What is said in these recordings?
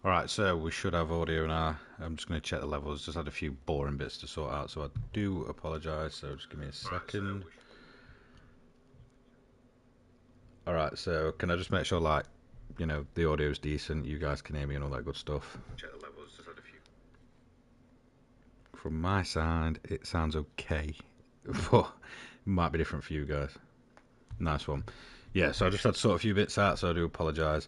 Alright, so we should have audio now. I'm just going to check the levels. Just had a few boring bits to sort out, so I do apologise. So just give me a second. Alright, so can I just make sure, like, you know, the audio is decent, you guys can hear me and all that good stuff? Check the levels, just had a few. From my side, it sounds okay, but it might be different for you guys. Nice one. Yeah, so I just had to sort a few bits out, so I do apologise.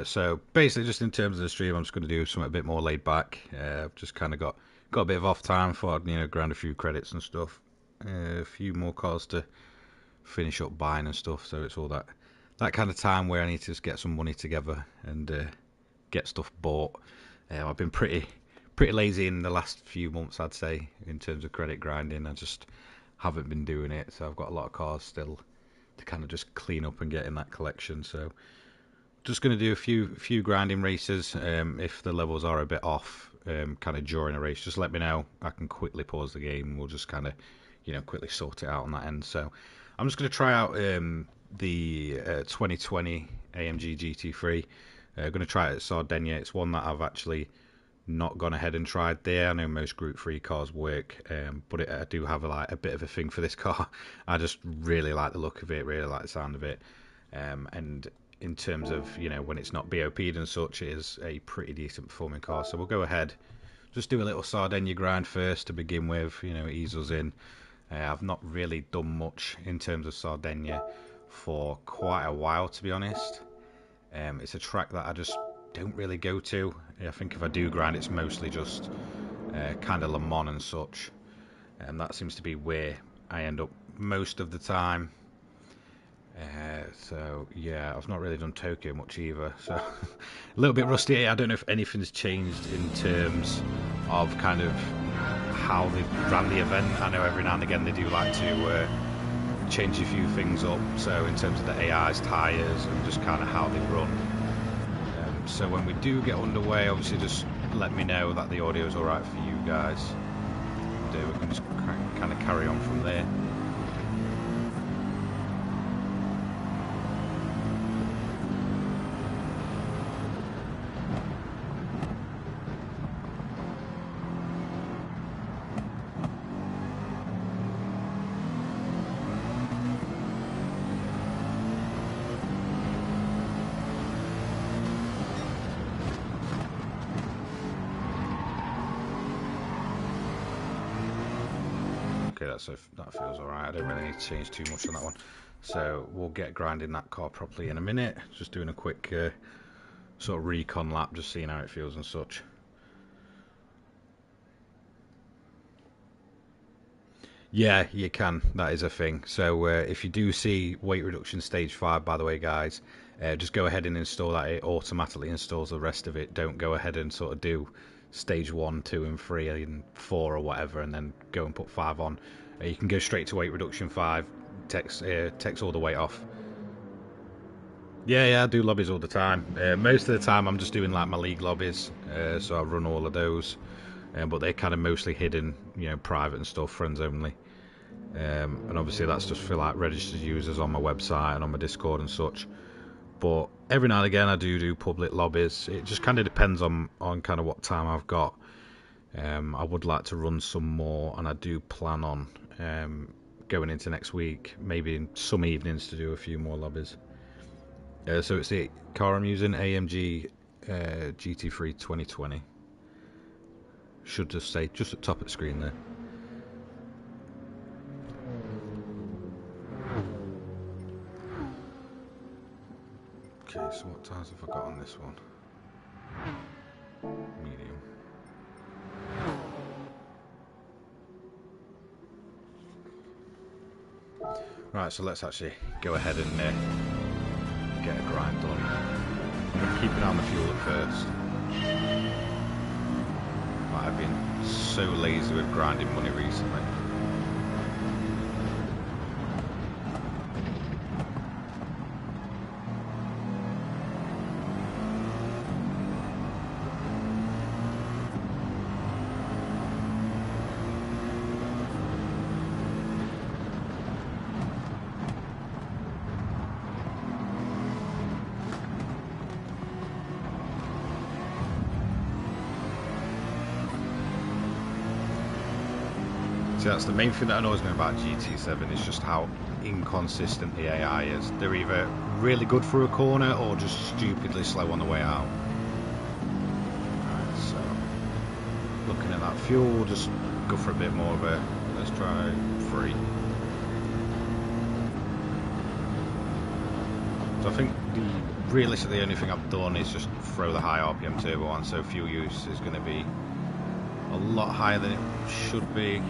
So basically, just in terms of the stream, I'm just going to do something a bit more laid back. I've just kind of got a bit of off time for grind a few credits and stuff. A few more cars to finish up buying and stuff. So it's all that kind of time where I need to just get some money together and get stuff bought. I've been pretty lazy in the last few months, I'd say, in terms of credit grinding. I just haven't been doing it, so I've got a lot of cars still to kind of just clean up and get in that collection. So just going to do a few grinding races. If the levels are a bit off, kind of during a race, just let me know. I can quickly pause the game. And we'll just kind of, quickly sort it out on that end. So I'm just going to try out the 2020 AMG GT3. Going to try it at Sardinia. It's one that I've actually not gone ahead and tried there. I know most Group 3 cars work, but I do have a bit of a thing for this car. I just really like the look of it, really like the sound of it, and in terms of when it's not BOP'd and such, it is a pretty decent performing car. So we'll go ahead, just do a little Sardinia grind first to begin with, ease us in. I've not really done much in terms of Sardinia for quite a while, to be honest. It's a track that I just don't really go to. I think if I do grind, it's mostly just kind of Le Mans and such, and that seems to be where I end up most of the time. So yeah, I've not really done Tokyo much either, so a little bit rusty. I don't know if anything's changed in terms of kind of how they ran the event. I know every now and again they do like to change a few things up, so in terms of the AI's tyres and just kind of how they run. So when we do get underway, obviously just let me know that the audio is alright for you guys, and we can just kind of carry on from there. That feels alright. I don't really need to change too much on that one. So we'll get grinding that car properly in a minute. Just doing a quick sort of recon lap, just seeing how it feels and such. Yeah, you can. That is a thing. So if you do see weight reduction stage 5, by the way, guys, just go ahead and install that. It automatically installs the rest of it. Don't go ahead and sort of do stage 1, 2 and 3 and 4 or whatever and then go and put 5 on. You can go straight to weight reduction 5. Takes all the weight off. Yeah, I do lobbies all the time. Most of the time I'm just doing like my league lobbies, so I run all of those, but they're kind of mostly hidden, private and stuff, friends only. And obviously that's just for like registered users on my website and on my Discord and such. But every now and again I do public lobbies. It just kind of depends on kind of what time I've got. I would like to run some more, and I do plan on going into next week, maybe in some evenings, to do a few more lobbies. So it's the car I'm using, AMG GT3 2020. Should just say just at the top of the screen there. Okay, so what tires have I got on this one? Medium. Right, so let's actually go ahead and get a grind done. I'm going to keep an eye on the fuel at first. But I've been so lazy with grinding money recently. See, that's the main thing that annoys me about GT7 is just how inconsistent the AI is. They're either really good for a corner or just stupidly slow on the way out. Right, so looking at that fuel, we'll just go for a bit more of a, let's try 3. So I think realistically the only thing I've done is just throw the high RPM turbo on, so fuel use is going to be a lot higher than it should be.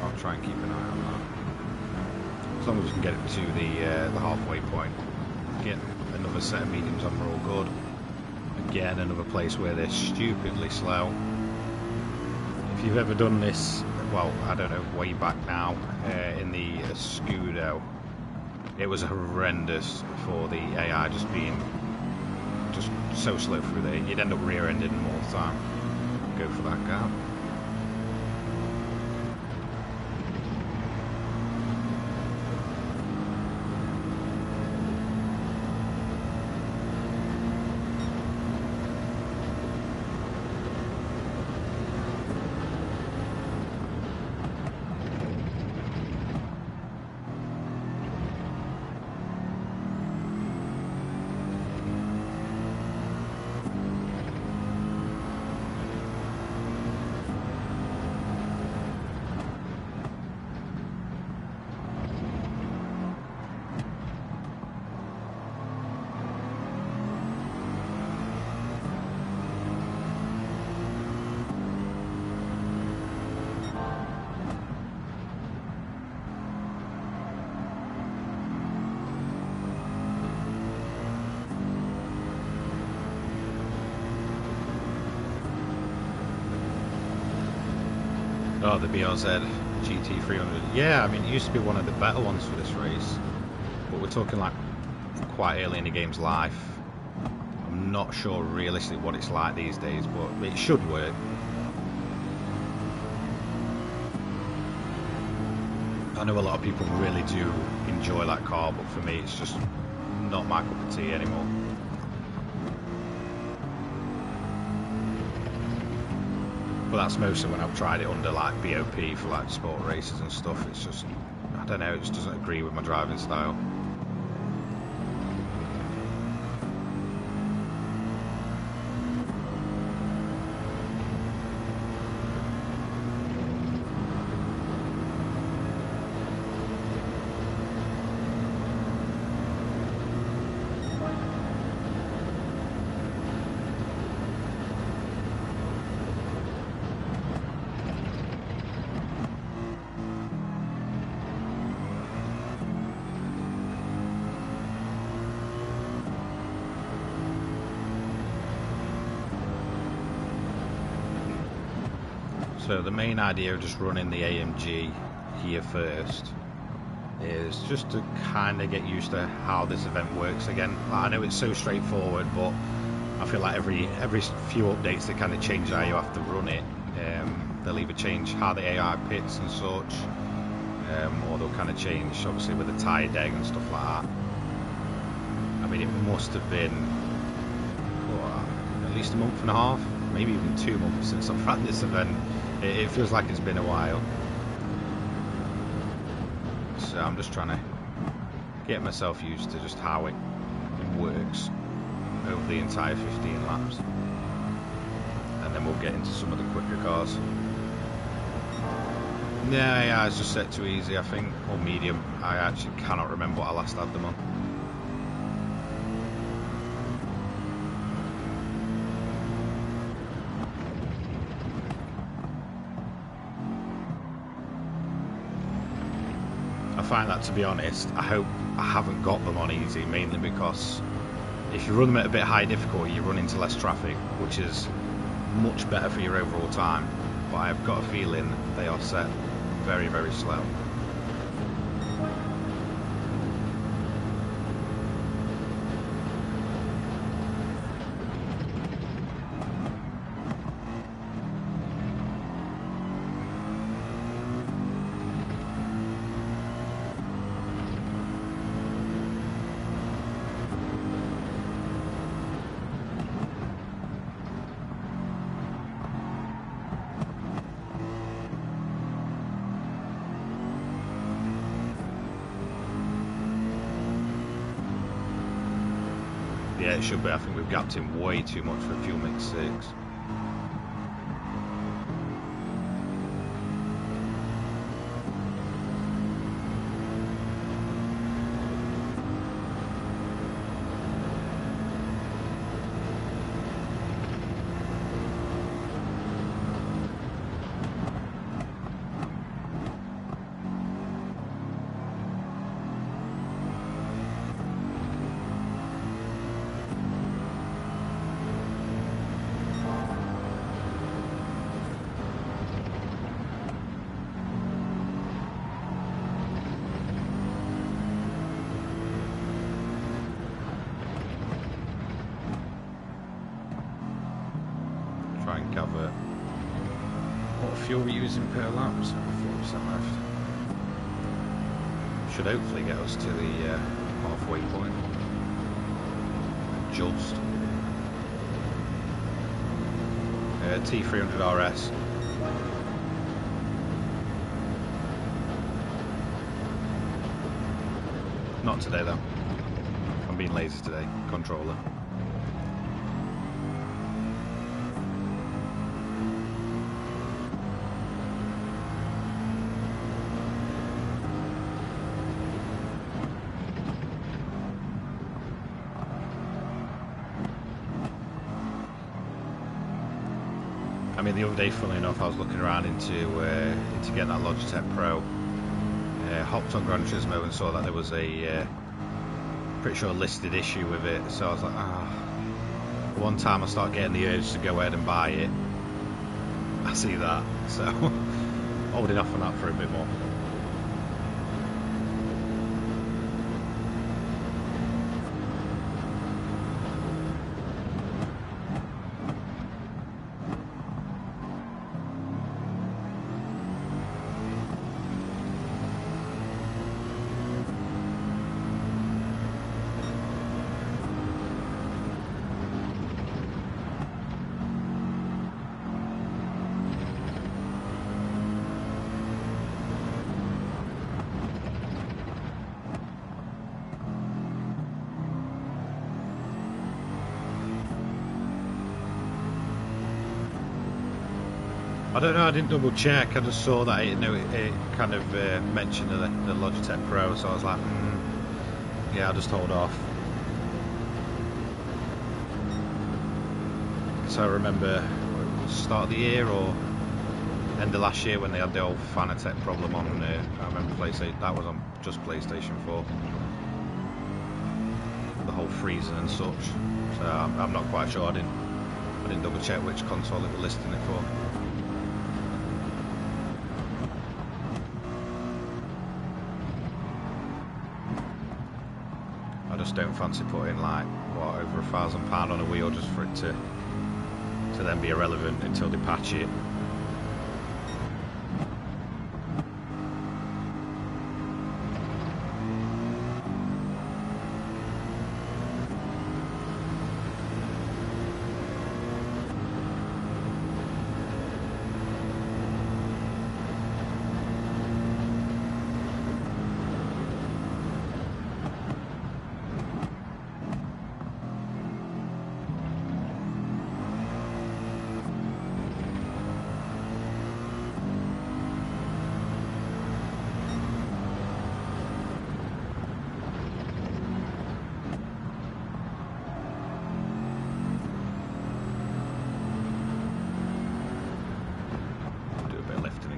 I'll try and keep an eye on that. As long as we can get it to the halfway point, get another set of mediums on, we're all good. Again, another place where they're stupidly slow. If you've ever done this, well, I don't know, way back now, in the Scudo, it was horrendous for the AI just being just so slow through there. You'd end up rear-ending them all the time. Go for that gap. Oh, the BRZ GT300. Yeah, I mean, it used to be one of the better ones for this race. But we're talking like quite early in the game's life. I'm not sure realistically what it's like these days, but it should work. I know a lot of people really do enjoy that car, but for me it's just not my cup of tea anymore. But that's mostly when I've tried it under like BOP for like sport races and stuff. It's just, I don't know, it just doesn't agree with my driving style. So the main idea of just running the AMG here first is just to kind of get used to how this event works again. I know it's so straightforward, but I feel like every few updates they kind of change how you have to run it. They'll either change how the AI pits and such, or they'll kind of change obviously with the tyre deck and stuff like that. I mean, it must have been at least a month and a half, maybe even 2 months since I've ran this event. It feels like it's been a while. So I'm just trying to get myself used to just how it works over the entire 15 laps. And then we'll get into some of the quicker cars. Yeah, it's just set too easy, I think, or medium. I actually cannot remember what I last had them on. I find that, to be honest, I hope I haven't got them on easy, mainly because if you run them at a bit high difficulty, you run into less traffic, which is much better for your overall time. But I've got a feeling they are set very, very slow. Yeah, it should be. I think we've gapped him way too much for fuel mix 6. Try and gather what fuel we're using per lap. So 4% left. Should hopefully get us to the halfway point. Just. T300 RS. Not today though. I'm being lazy today. Controller. I mean, the other day, funnily enough, I was looking around into getting that Logitech Pro. Hopped on Gran Turismo and saw that there was a pretty sure listed issue with it. So I was like, one time I start getting the urge to go ahead and buy it, I see that. So holding off on that for a bit more. I don't know, I didn't double check, I just saw that it kind of mentioned the Logitech Pro, so I was like, yeah, I'll just hold off. So I remember start of the year or end of last year when they had the old Fanatec problem on, I remember PlayStation, that was on just PlayStation 4. The whole freezing and such, so I'm not quite sure, I didn't double check which console they were listing it for. I just don't fancy putting like what, over £1,000 on a wheel just for it to then be irrelevant until they patch it.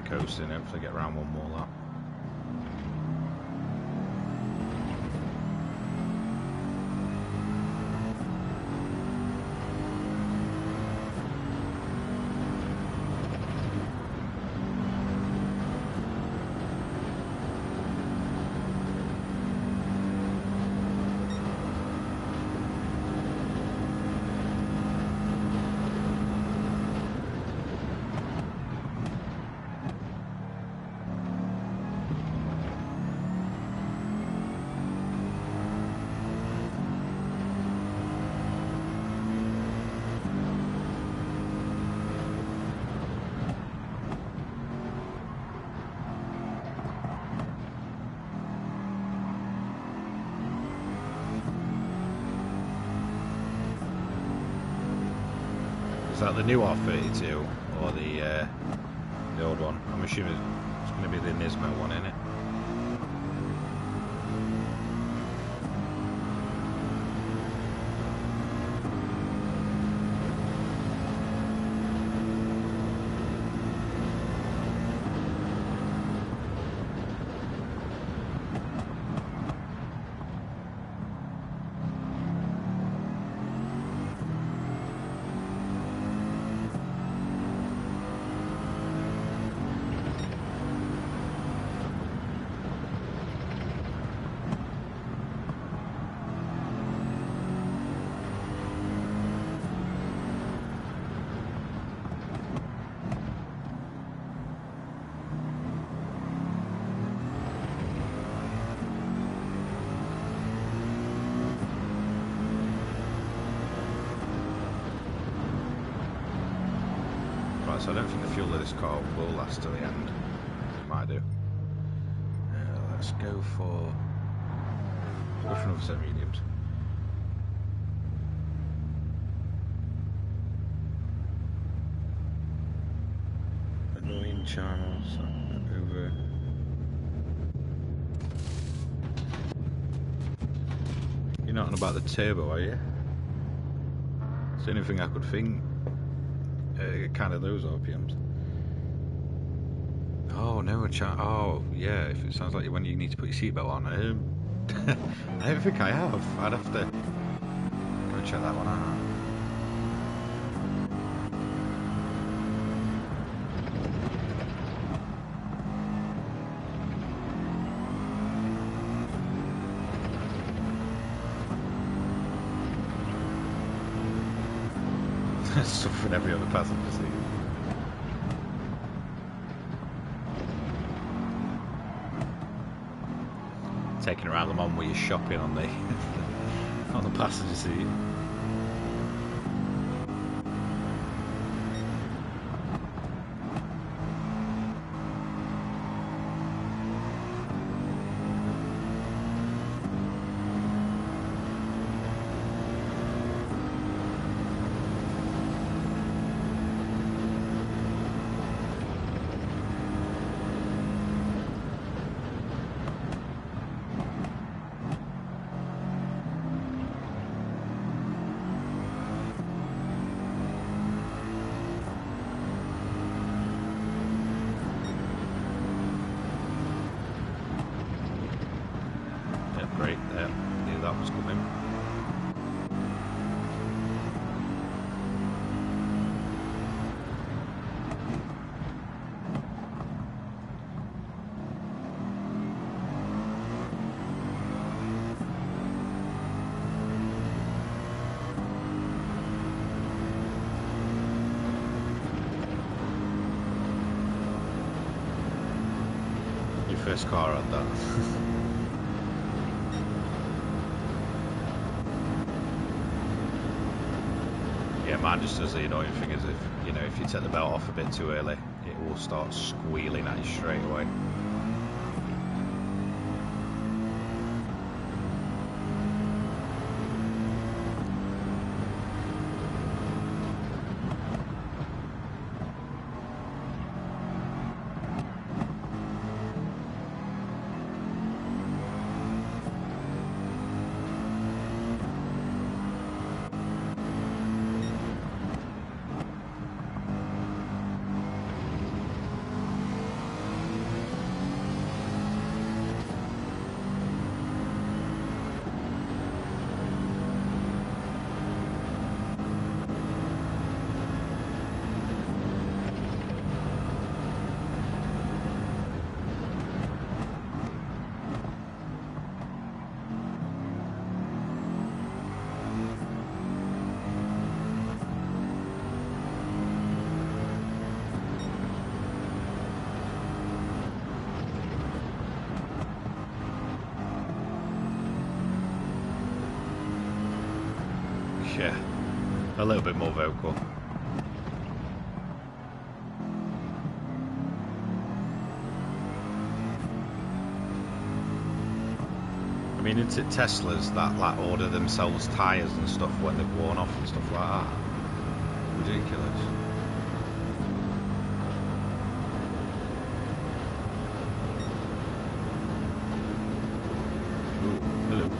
Coasting, hopefully get around one more lap. Is that the new R32 or the old one? I'm assuming it's going to be the Nismo one, isn't it? So I don't think the fuel of this car will last to the end. It might do. Let's go for another set of mediums. Annoying channels over. You're not on about the turbo, are you? It's the only thing I could think. Kind of those RPMs. Oh no, oh yeah. If it sounds like when you need to put your seatbelt on, I don't think I have. I'd have to go check that one out. Stuff in every other passenger seat. Taking around the mum where you're shopping on the on the passenger seat. Great, knew that was coming. Your first car had that. Yeah, mine just does the annoying thing is if you take the belt off a bit too early, it will start squealing at you straight away. Yeah, a little bit more vocal. I mean, it's at Teslas that like order themselves tyres and stuff when they've worn off and stuff like that, which ridiculous. Ooh, hello.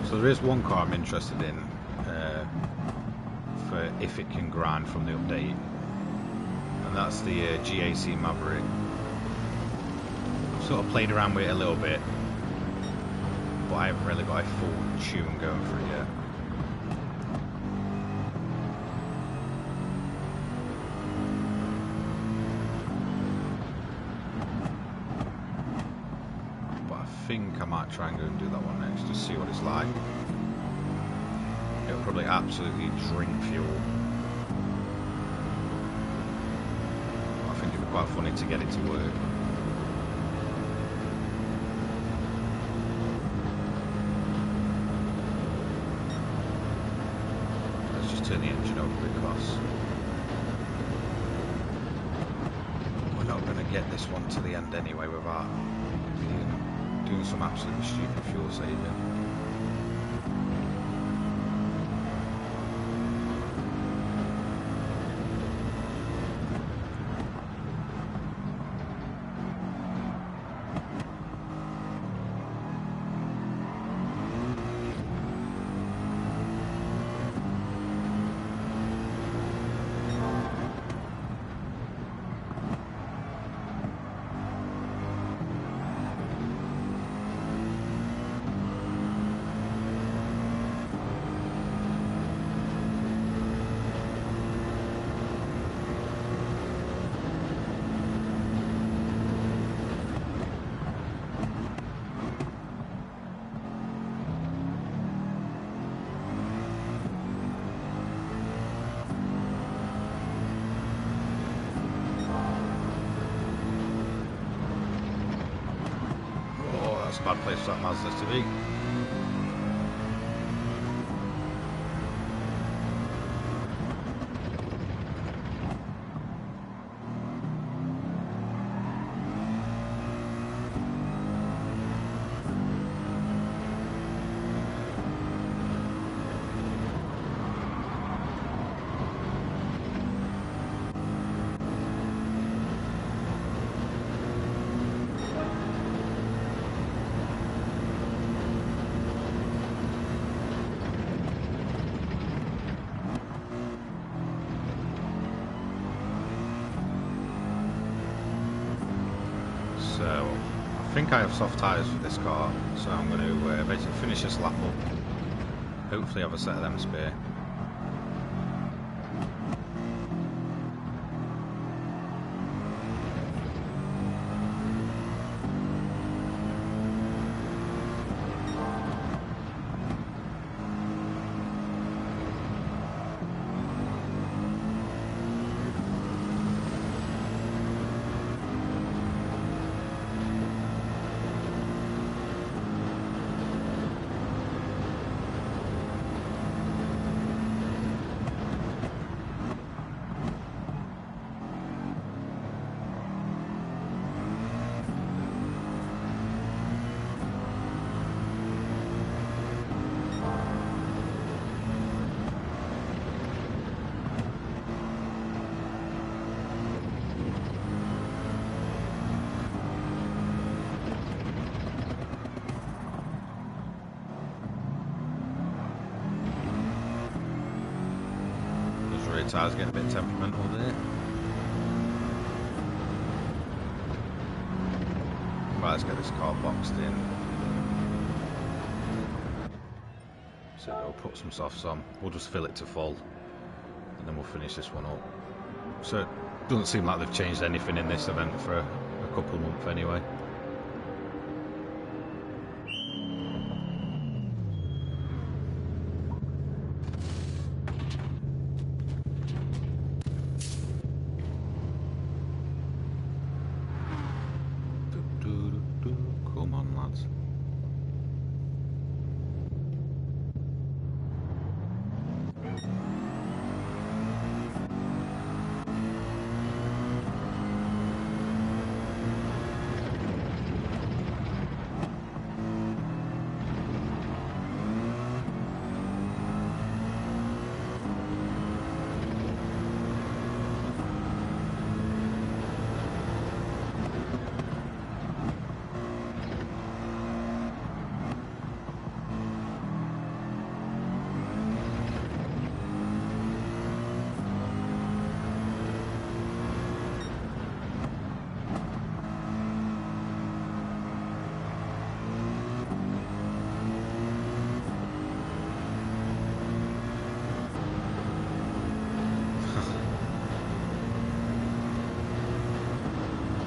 So there is one car I'm interested in for if it can grind from the update, and that's the GAC Maverick. I've sort of played around with it a little bit, but I haven't really got a full tune going for it yet. But I think I might try and go and do that one next, just see what it's like. It'll probably absolutely drink fuel. I think it'd be quite funny to get it to work. Let's just turn the engine over because we're not going to get this one to the end anyway without doing some absolutely stupid fuel saving. That's a bad place for that Mazda to be. So, I think I have soft tyres for this car, so I'm going to basically finish this lap up, hopefully have a set of them spare. Tyres getting a bit temperamental there. Right, let's get this car boxed in. So we'll put some softs on. We'll just fill it to full, and then we'll finish this one up. So it doesn't seem like they've changed anything in this event for a couple of months anyway. Come on, lads.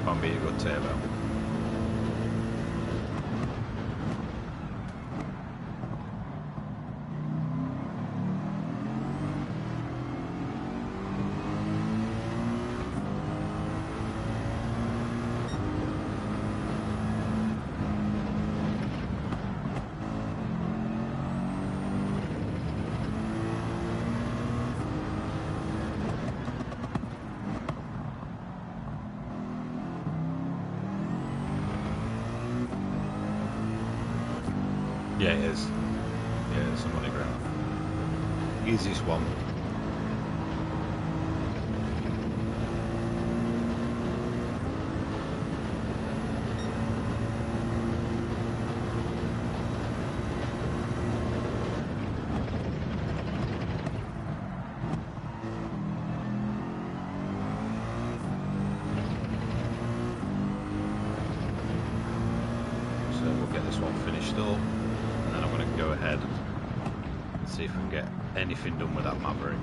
Can't be a good turbo. Yeah, it is. Yeah, it's a money ground. Easiest one. So we'll get this one finished up. And then I'm going to go ahead and see if we can get anything done with that Maverick.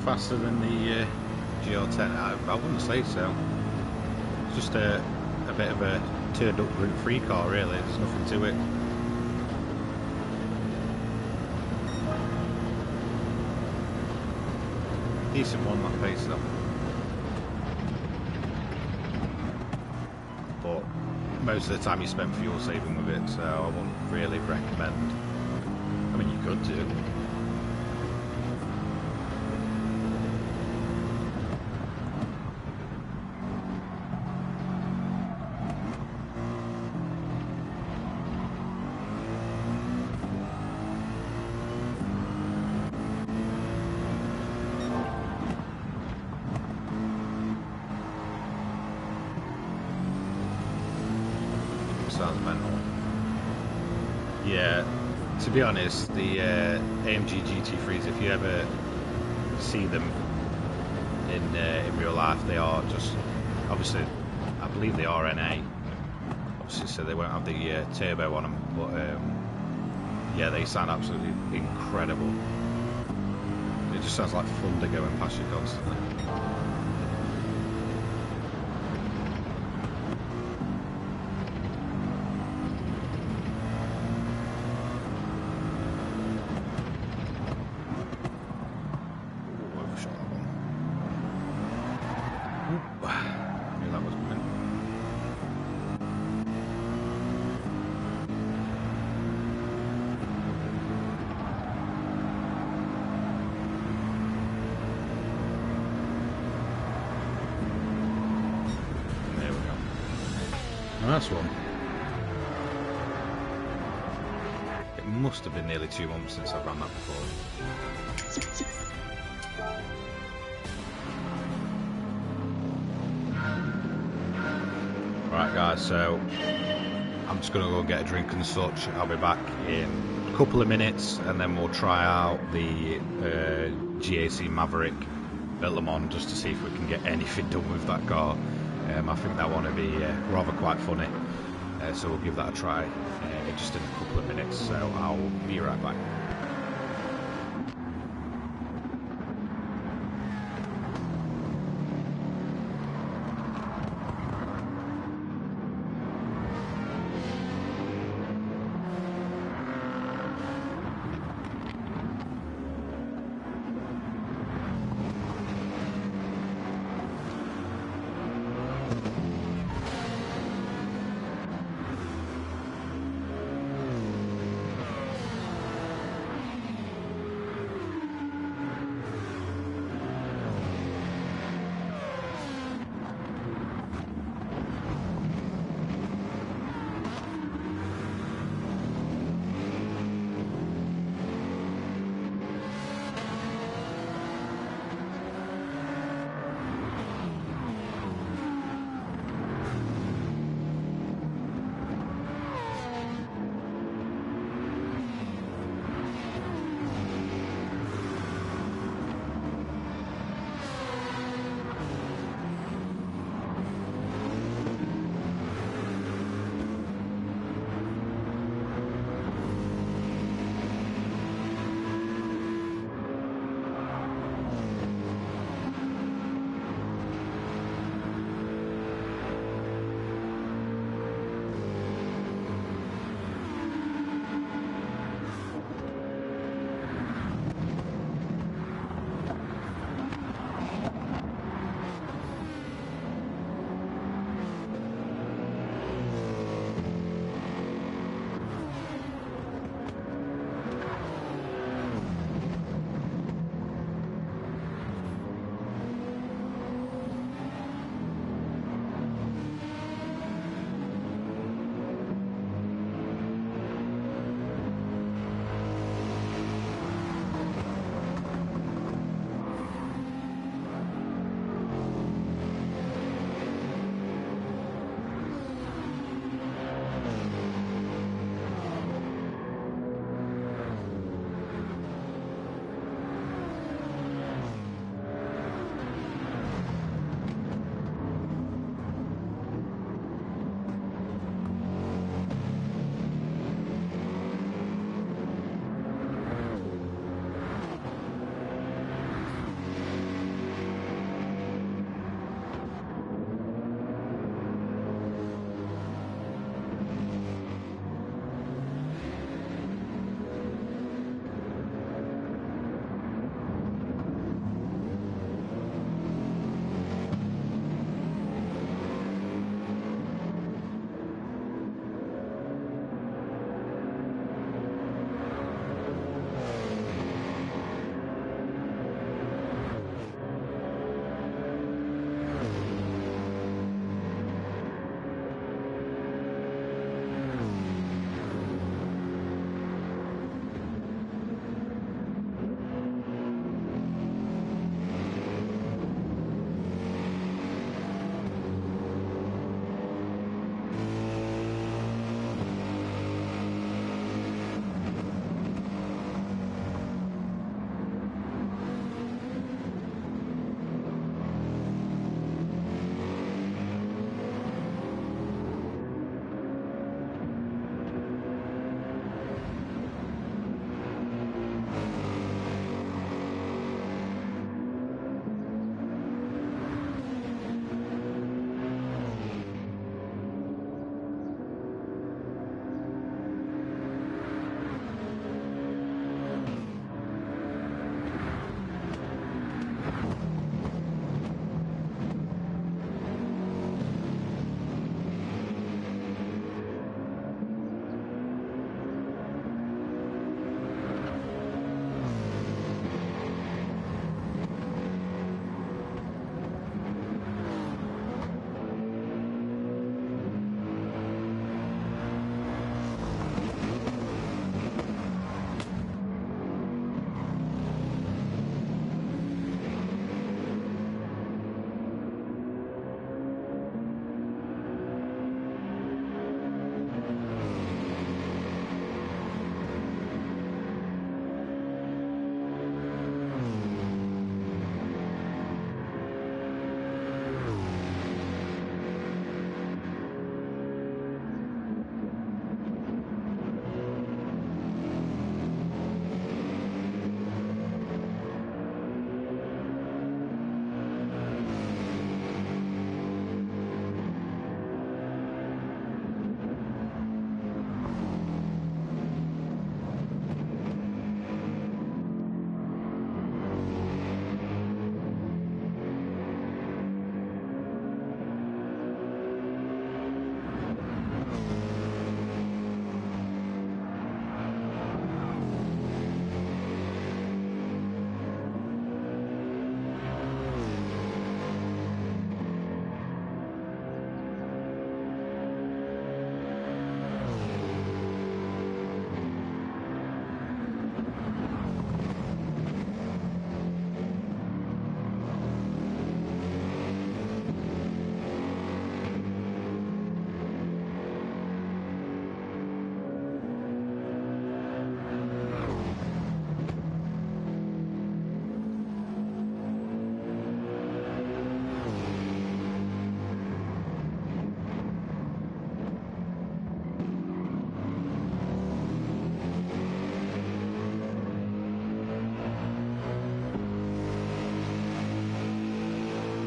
Faster than the GR10? I wouldn't say so. It's just a bit of a turned up Group 3 car really, there's nothing to it. Decent one, that pace though. But most of the time you spend fuel saving with it, so I wouldn't really recommend. I mean, you could do. Sounds mental. Yeah, to be honest, the AMG GT3s, if you ever see them in real life, they are just, obviously, I believe they are NA, obviously, so they won't have the turbo on them, but yeah, they sound absolutely incredible. It just sounds like thunder going past you constantly. Oop. I knew that was coming. There we go. Nice one. It must have been nearly 2 months since I've run that before. Right guys, so I'm just going to go get a drink and such. I'll be back in a couple of minutes and then we'll try out the GAC Maverick at Le Mans just to see if we can get anything done with that car. I think that one will be rather quite funny, so we'll give that a try just in a couple of minutes, so I'll be right back.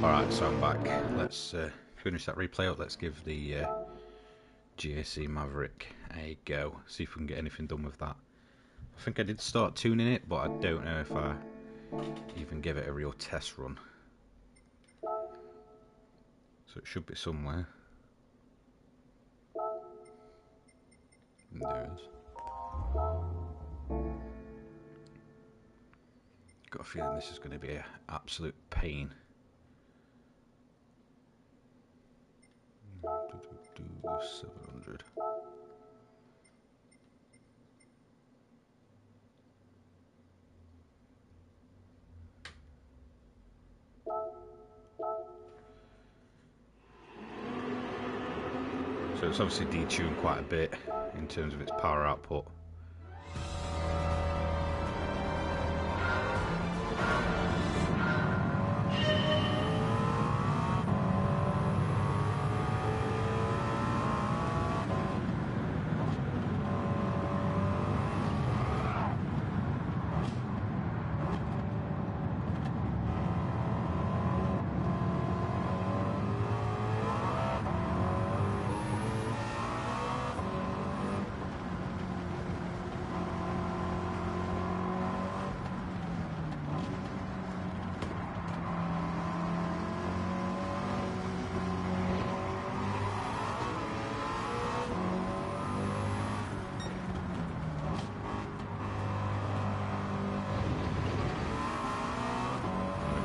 Alright, so I'm back. Let's finish that replay up. Let's give the GAC Maverick a go. See if we can get anything done with that. I think I did start tuning it, but I don't know if I even give it a real test run. So it should be somewhere. There it is. Got a feeling this is going to be an absolute pain. 700. So it's obviously detuned quite a bit in terms of its power output.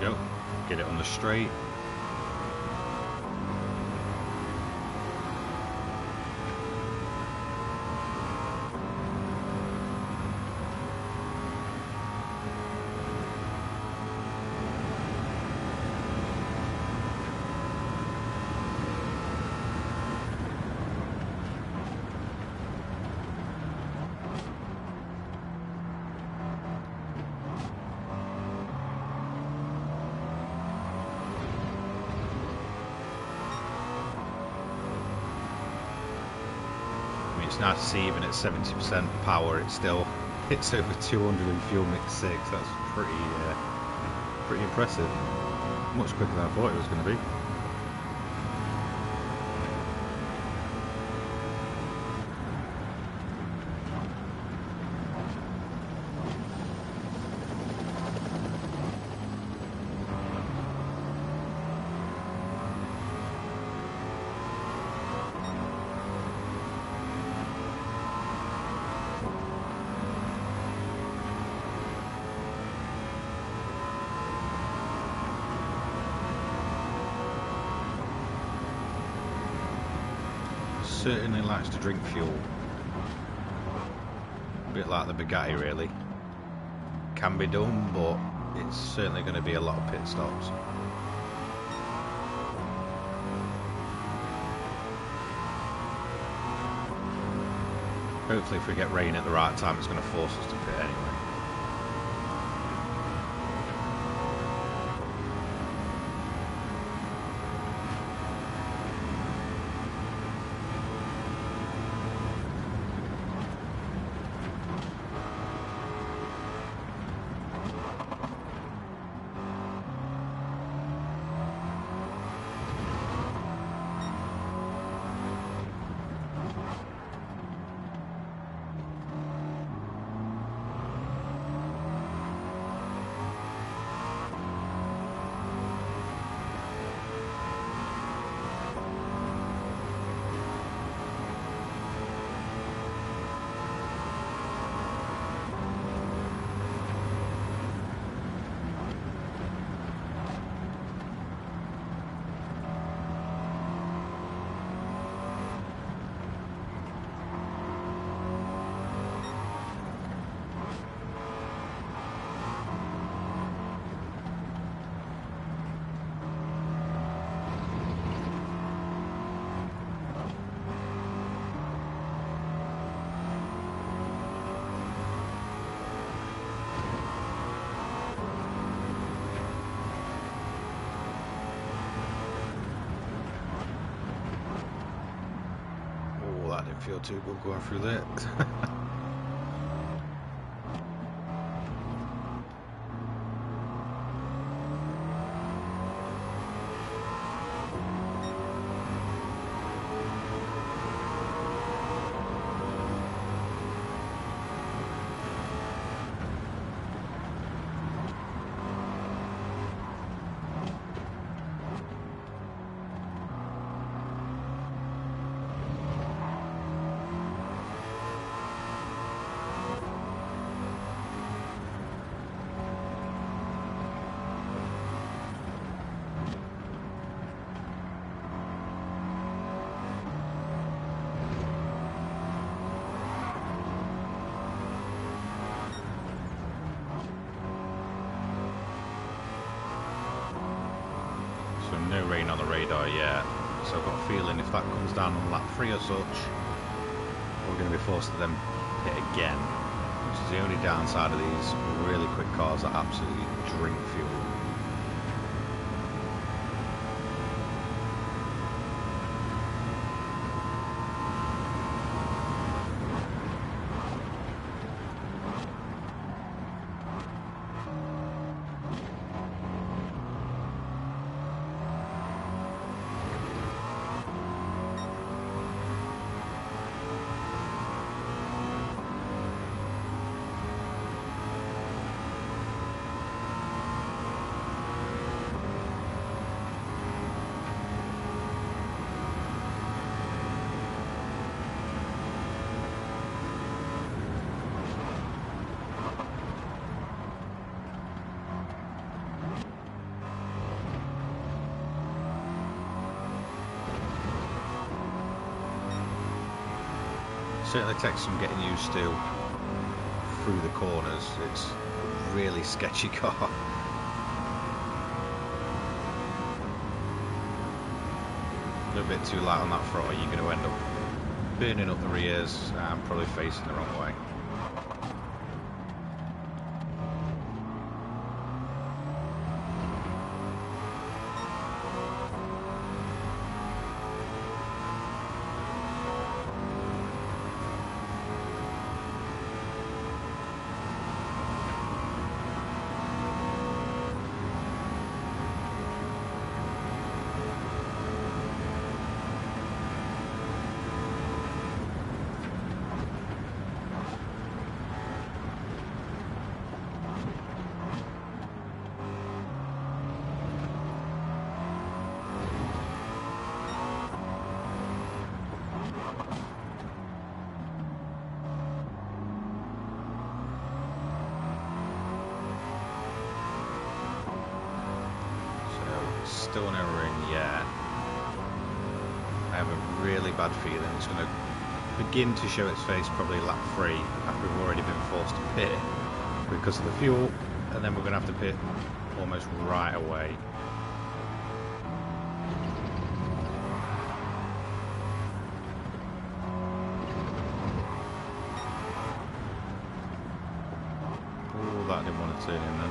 Go. Get it on the straight. It's nice to see even at 70% power it still hits over 200 in fuel mix 6. That's pretty impressive. Much quicker than I thought it was going to be. Certainly likes to drink fuel. A bit like the Bugatti really. Can be done, but it's certainly going to be a lot of pit stops. Hopefully if we get rain at the right time it's going to force us to pit anyway. That didn't feel too good going through that. rain on the radar yet, so I've got a feeling if that comes down on lap 3 or such, we're going to be forced to then pit again, which is the only downside of these really quick cars that absolutely drink fuel. Certainly takes some getting used to through the corners. It's a really sketchy car. A little bit too light on that throttle, you're going to end up burning up the rears and probably facing the wrong way. Still no ring yet. I have a really bad feeling it's going to begin to show its face probably lap 3 after we've already been forced to pit because of the fuel, and then we're going to have to pit almost right away. Oh, that didn't want to turn in then.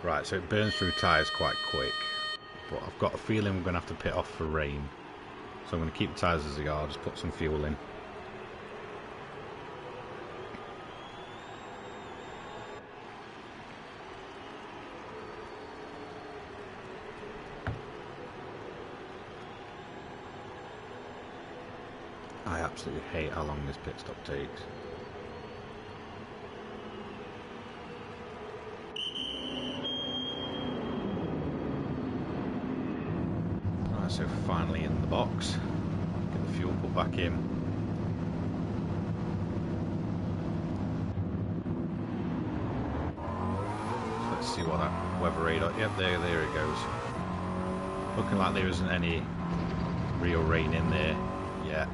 Right, so it burns through tyres quite quick, but I've got a feeling we're going to have to pit off for rain. So I'm going to keep the tyres as they are, just put some fuel in. I absolutely hate how long this pit stop takes. So finally in the box, get the fuel put back in. So let's see what that weather radar. Yep, there it goes. Looking like there isn't any real rain in there yet.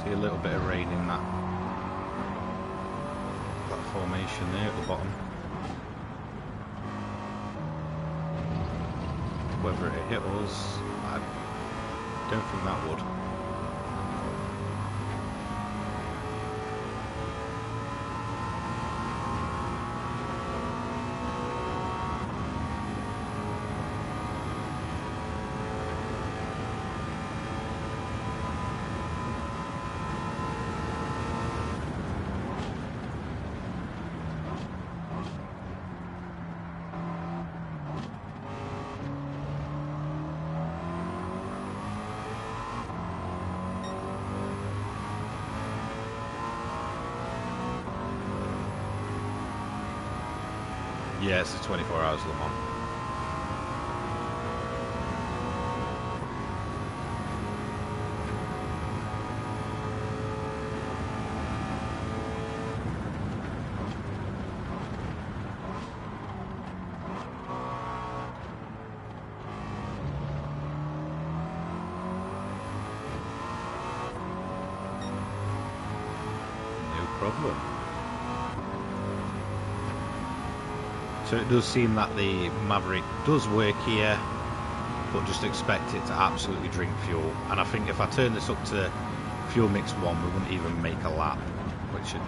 See a little bit of rain in that formation there at the bottom. Whether it hit us, I don't think that would. Yeah, it's a 24 hours Le Mans. Problem. So it does seem that the Maverick does work here, but just expect it to absolutely drink fuel. And I think if I turn this up to fuel mix 1, we wouldn't even make a lap, which should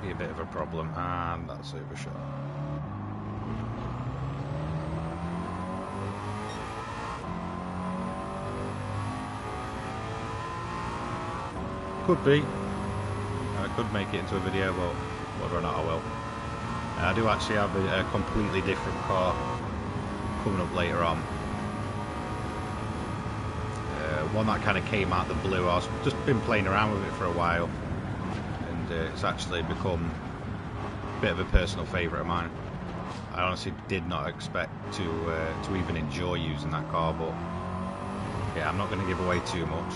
be a bit of a problem. And that's overshot. Could be. I could make it into a video, but whether or not I will. I do actually have a completely different car coming up later on. One that kind of came out the blue. I've just been playing around with it for a while, and it's actually become a bit of a personal favourite of mine. I honestly did not expect to even enjoy using that car, but yeah, I'm not going to give away too much.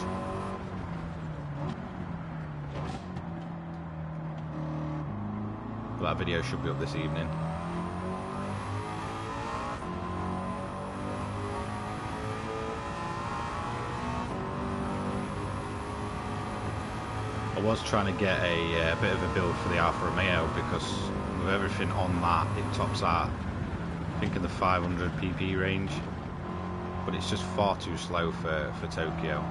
That video should be up this evening. I was trying to get a bit of a build for the Alfa Romeo, because with everything on that, it tops out, I think, in the 500 pp range, but it's just far too slow for Tokyo.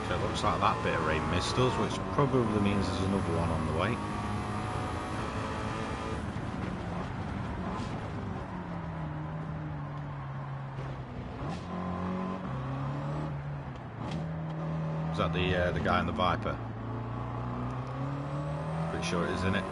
So it looks like that bit of rain missed us, which probably means there's another one on the way. Is that the guy in the Viper? Pretty sure it is, isn't it?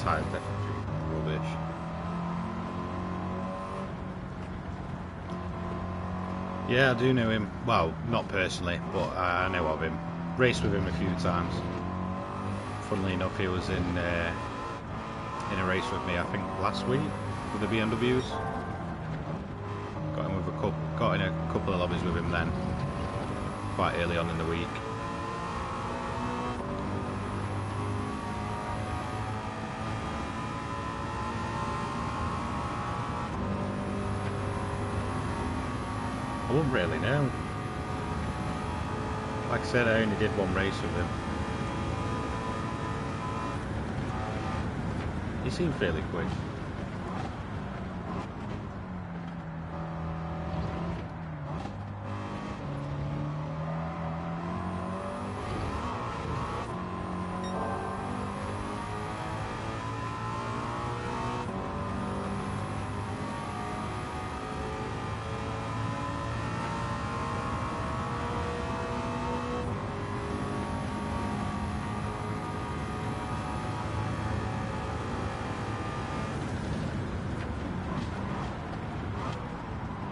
Tires definitely rubbish. Yeah, I do know him. Well, not personally, but I know of him. Raced with him a few times. Funnily enough, he was in a race with me, I think, last week with the BMWs. Got in a couple of lobbies with him then, quite early on in the week. I wouldn't really know. Like I said, I only did one race with him. He seemed fairly quick.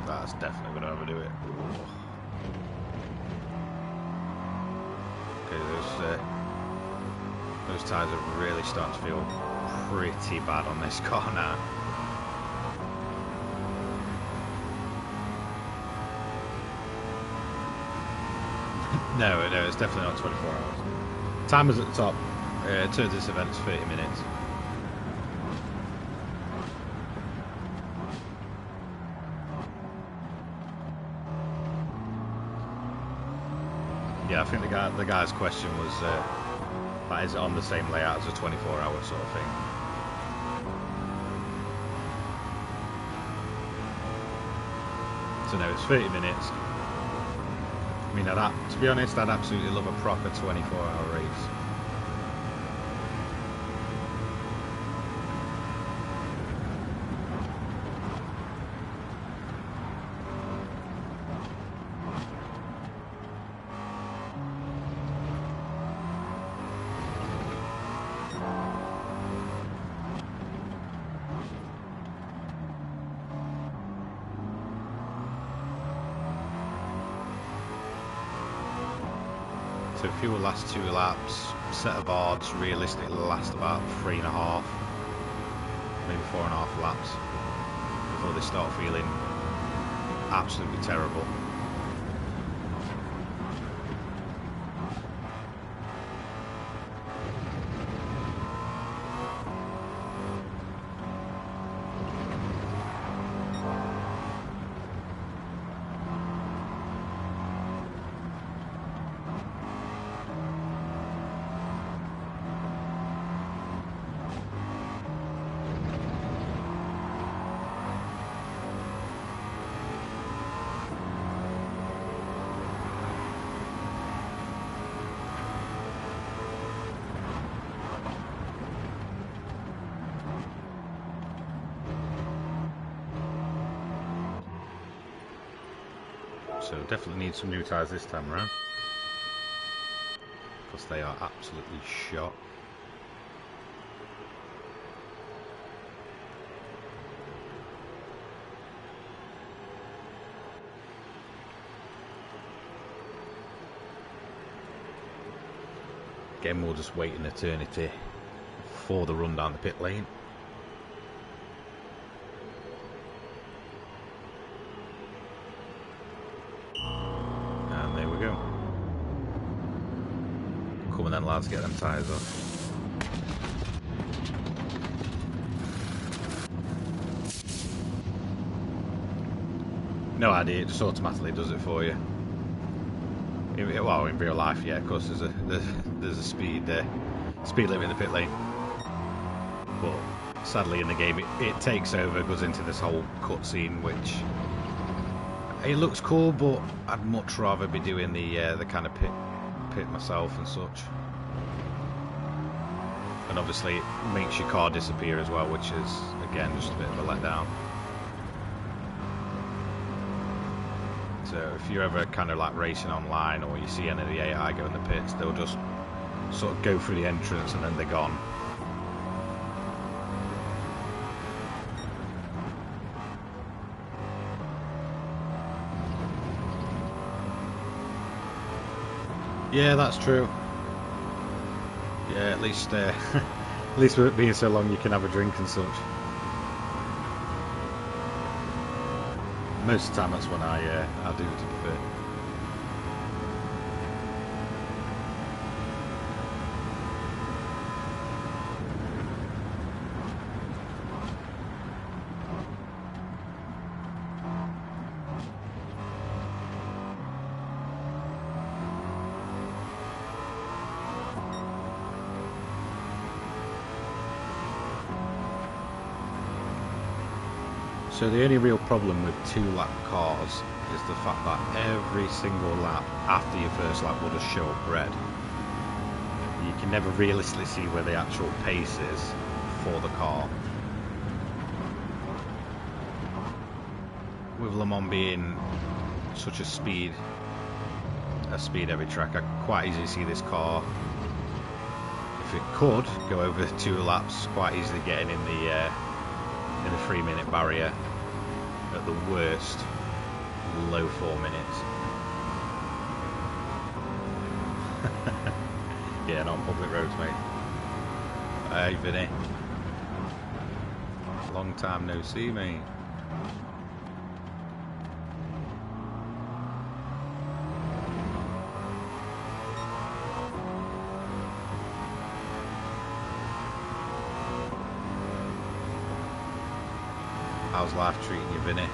That's definitely going to overdo it. Okay, those tyres are really starting to feel pretty bad on this car now. No, it's definitely not 24 hours. Timers at the top. To this event is 30 minutes. Yeah, I think the guy's question was, is it on the same layout as a 24-hour sort of thing? So no, it's 30 minutes. I mean, to be honest, I'd absolutely love a proper 24-hour race. So fuel lasts 2 laps, set of odds realistically last about 3.5, maybe 4.5 laps before they start feeling absolutely terrible. So definitely need some new tyres this time around, because they are absolutely shot. Again, we'll just wait an eternity for the run down the pit lane. And there we go. Come on then, lads, get them tyres off. No idea, it just automatically does it for you. Well, in real life, yeah, of course, there's a speed limit in the pit lane. But sadly, in the game, it takes over, goes into this whole cutscene, which it looks cool, but I'd much rather be doing the kind of pit myself and such. And obviously, it makes your car disappear as well, which is again just a bit of a letdown. So if you're ever kind of like racing online, or you see any of the AI go in the pits, they'll just sort of go through the entrance and then they're gone. Yeah, that's true. Yeah, at least at least with it being so long, you can have a drink and such. Most of the time, that's when I do, to be fair. So the only real problem with 2-lap cars is the fact that every single lap after your first lap will just show up red. You can never realistically see where the actual pace is for the car. With Le Mans being such a speed heavy track, I could quite easily see this car, if it could go over 2 laps, quite easily getting in the 3-minute barrier. At the worst, low 4 minutes. Yeah, not on public roads, mate. Hey, Vinny. Long time no see, mate. How's life treating you, Vinny?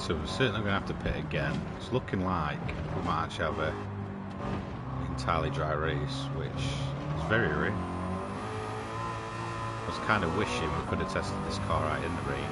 So we're certainly going to have to pit again. It's looking like we might actually have a entirely dry race, which is very rare. I was kind of wishing we could have tested this car out in the rain.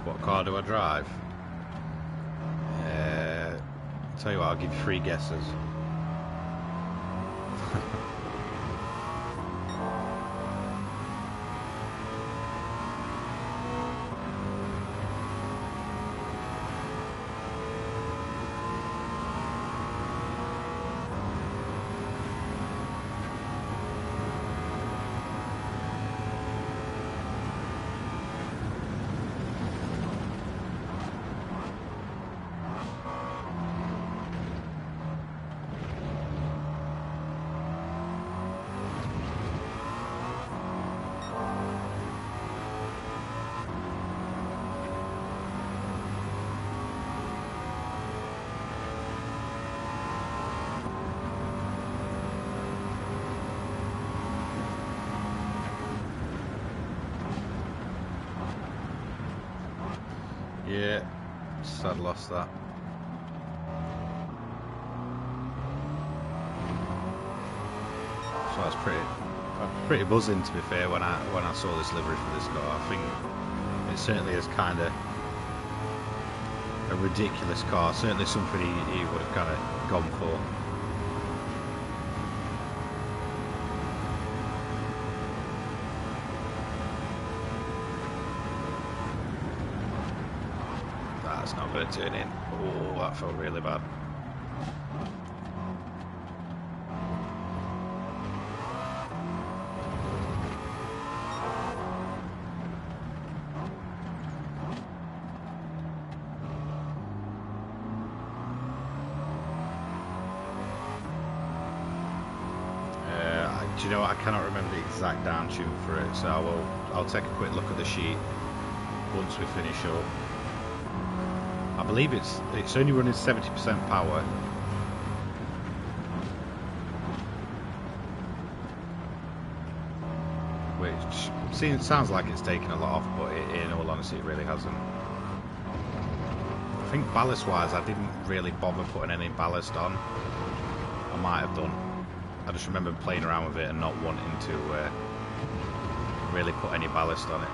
What car do I drive? Tell you what, I'll give you 3 guesses. Yeah, sad lost that. So that's pretty buzzing, to be fair, when I saw this livery for this car. I think it certainly is kind of a ridiculous car. Certainly something he would have kind of gone for. That's not going to turn in. Oh, that felt really bad. Do you know what? I cannot remember the exact down tune for it, so I'll take a quick look at the sheet once we finish up. I believe it's only running 70% power. Which sounds like it's taken a lot off, but in all honesty it really hasn't. I think ballast wise I didn't really bother putting any ballast on. I might have done. I just remember playing around with it and not wanting to really put any ballast on it.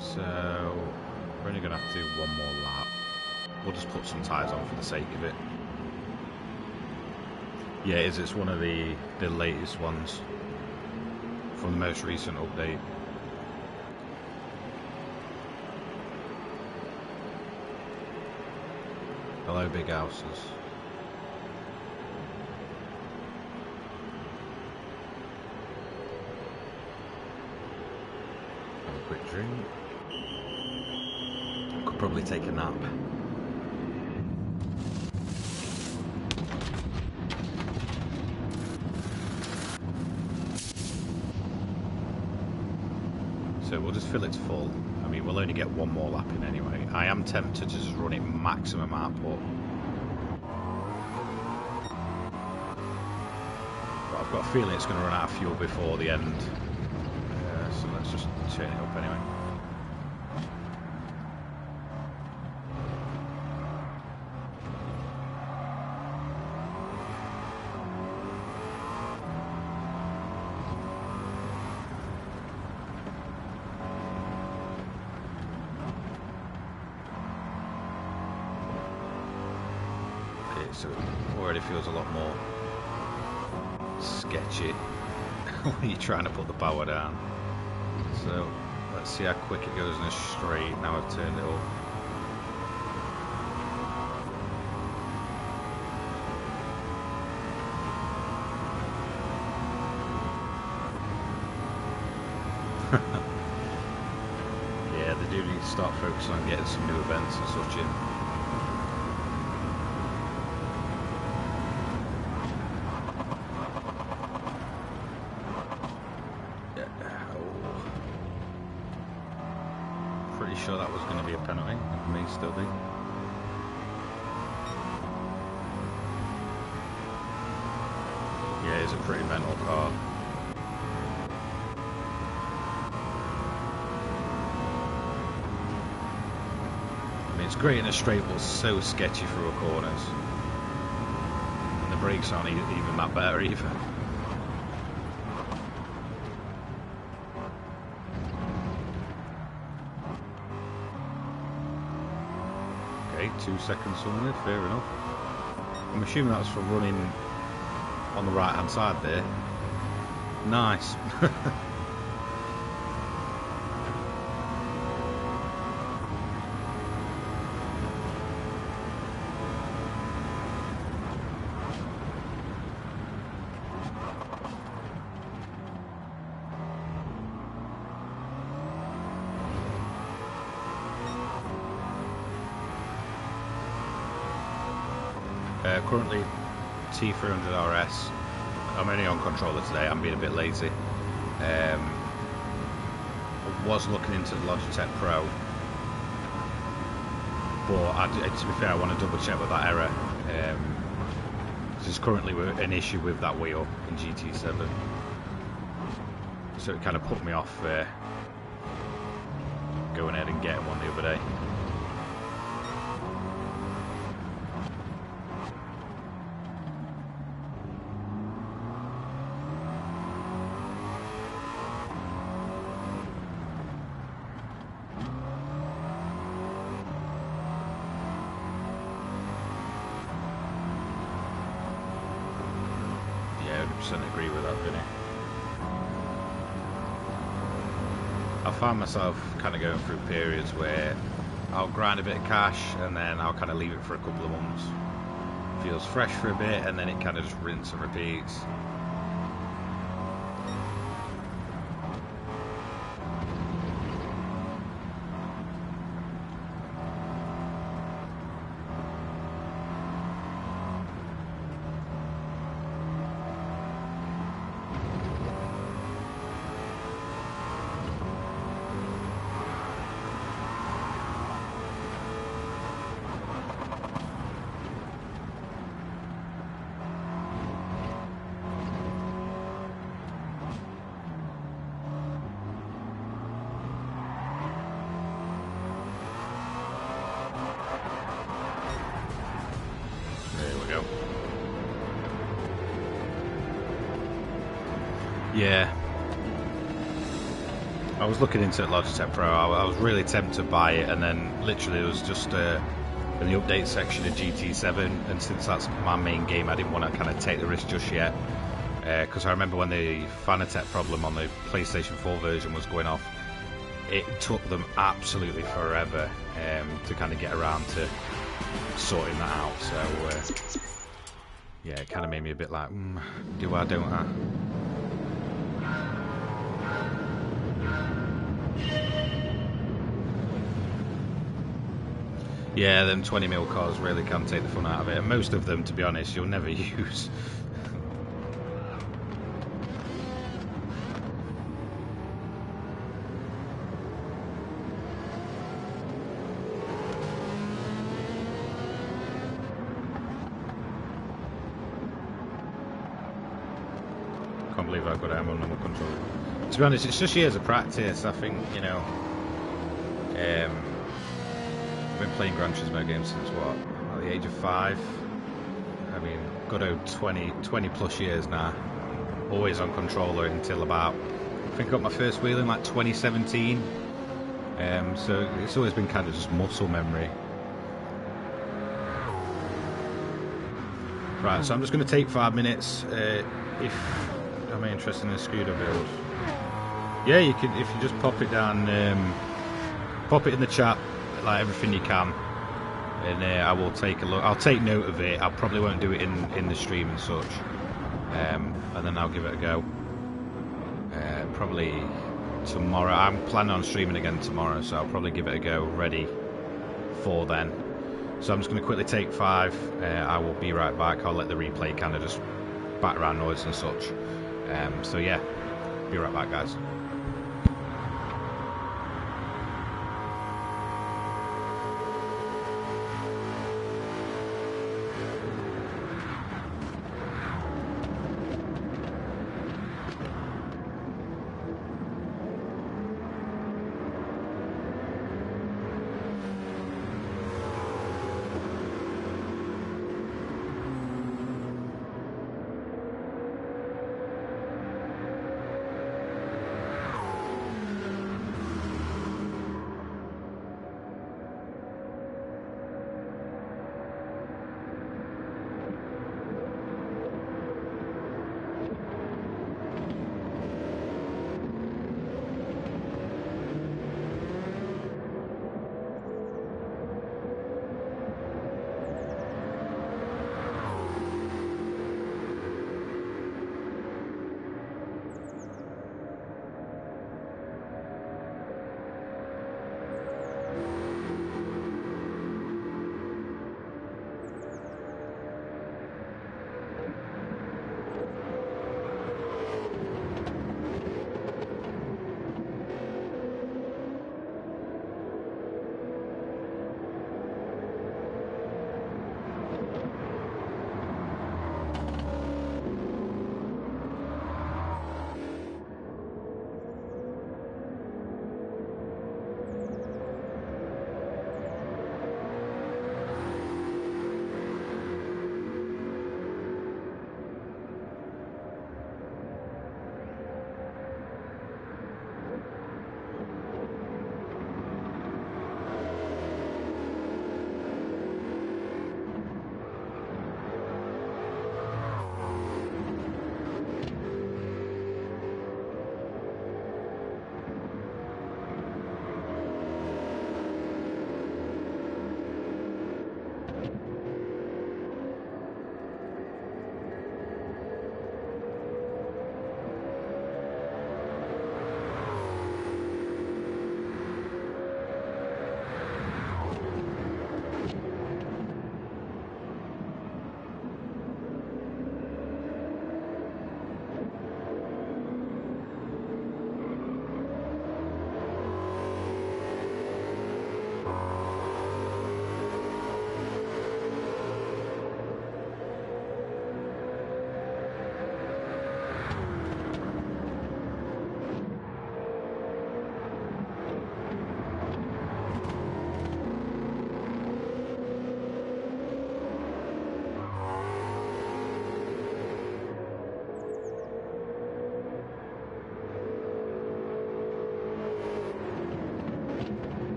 So we're only going to have to do one more lap. We'll just put some tyres on for the sake of it. Yeah, it's one of the latest ones from the most recent update. Hello, big houses. Have a quick drink. Could probably take a nap. So we'll just fill it full. I mean, we'll only get one more lap in anyway. I am tempted to just run it maximum output. But I've got a feeling it's going to run out of fuel before the end. So let's just turn it up anyway. so it already feels a lot more sketchy when you're trying to put the power down. So let's see how quick it goes in a straight. Now I've turned it up. Yeah, they do need to start focusing on getting some new events and such in. Pretty sure that was going to be a penalty. It may still be. Yeah, it's a pretty mental car. I mean, it's great in a straight, but so sketchy through corners. And the brakes aren't even that better either. Okay, 2 seconds only, fair enough. I'm assuming that's for running on the right hand side there. Nice. Currently T300 RS. I'm only on controller today. I'm being a bit lazy. I was looking into the Logitech Pro, but to be fair, I want to double check with that error. There's currently an issue with that wheel in GT7, so it kind of put me off going ahead and getting one the other day. Agree with that, Vinny. I find myself kind of going through periods where I'll grind a bit of cash and then I'll kind of leave it for a couple of months. Feels fresh for a bit and then it kind of just rinse and repeats. Yeah, I was looking into Logitech Pro. I was really tempted to buy it, and then literally it was just in the update section of GT7, and since that's my main game, I didn't want to kind of take the risk just yet, because I remember when the Fanatec problem on the PlayStation 4 version was going off, it took them absolutely forever to kind of get around to sorting that out. So yeah, it kind of made me a bit like, do I, don't I? Yeah, them 20mm cars really can take the fun out of it, and most of them, to be honest, you'll never use. Can't believe I've got M on number control. To be honest, it's just years of practice. I think, you know, I've been playing Gran Turismo games since what, at the age of 5. I mean, good old 20 plus years now. Always on controller until about, I think I got my first wheel in like 2017. So it's always been kind of just muscle memory. Right, so I'm just going to take 5 minutes. If I'm interested in a scooter build, yeah, you could, if you just pop it down, pop it in the chat, like everything you can, and I will take a look. I'll take note of it. I probably won't do it in the stream and such, and then I'll give it a go. Probably tomorrow. I'm planning on streaming again tomorrow, so I'll probably give it a go ready for then. So I'm just going to quickly take 5. I will be right back. I'll let the replay kind of just background noise and such. So yeah, be right back, guys.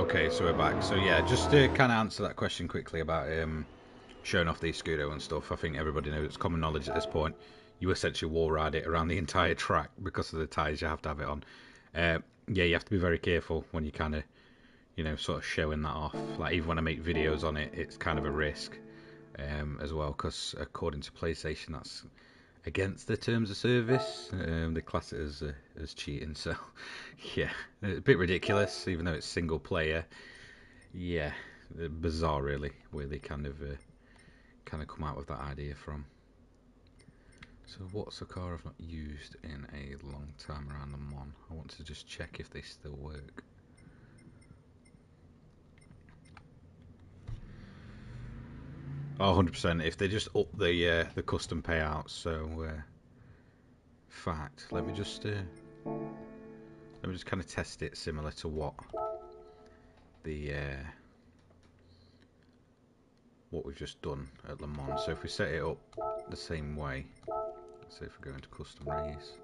Okay, so we're back. So yeah, just to kind of answer that question quickly about showing off the Scudo and stuff. I think everybody knows, it's common knowledge at this point. You essentially wall ride it around the entire track because of the tyres you have to have it on. Yeah, you have to be very careful when you kind of, you know, sort of showing that off. Like even when I make videos on it, it's kind of a risk as well, because according to PlayStation, that's against the terms of service. They class it as cheating. So yeah, it's a bit ridiculous, even though it's single player. Yeah, bizarre really, where they kind of come out with that idea from. So what's a car I've not used in a long time around the Mon? I want to just check if they still work. Oh, 100%. If they just up the custom payouts. So, in fact, let me just kind of test it similar to what the what we've just done at Le Mans. So if we set it up the same way, so if we go into custom race,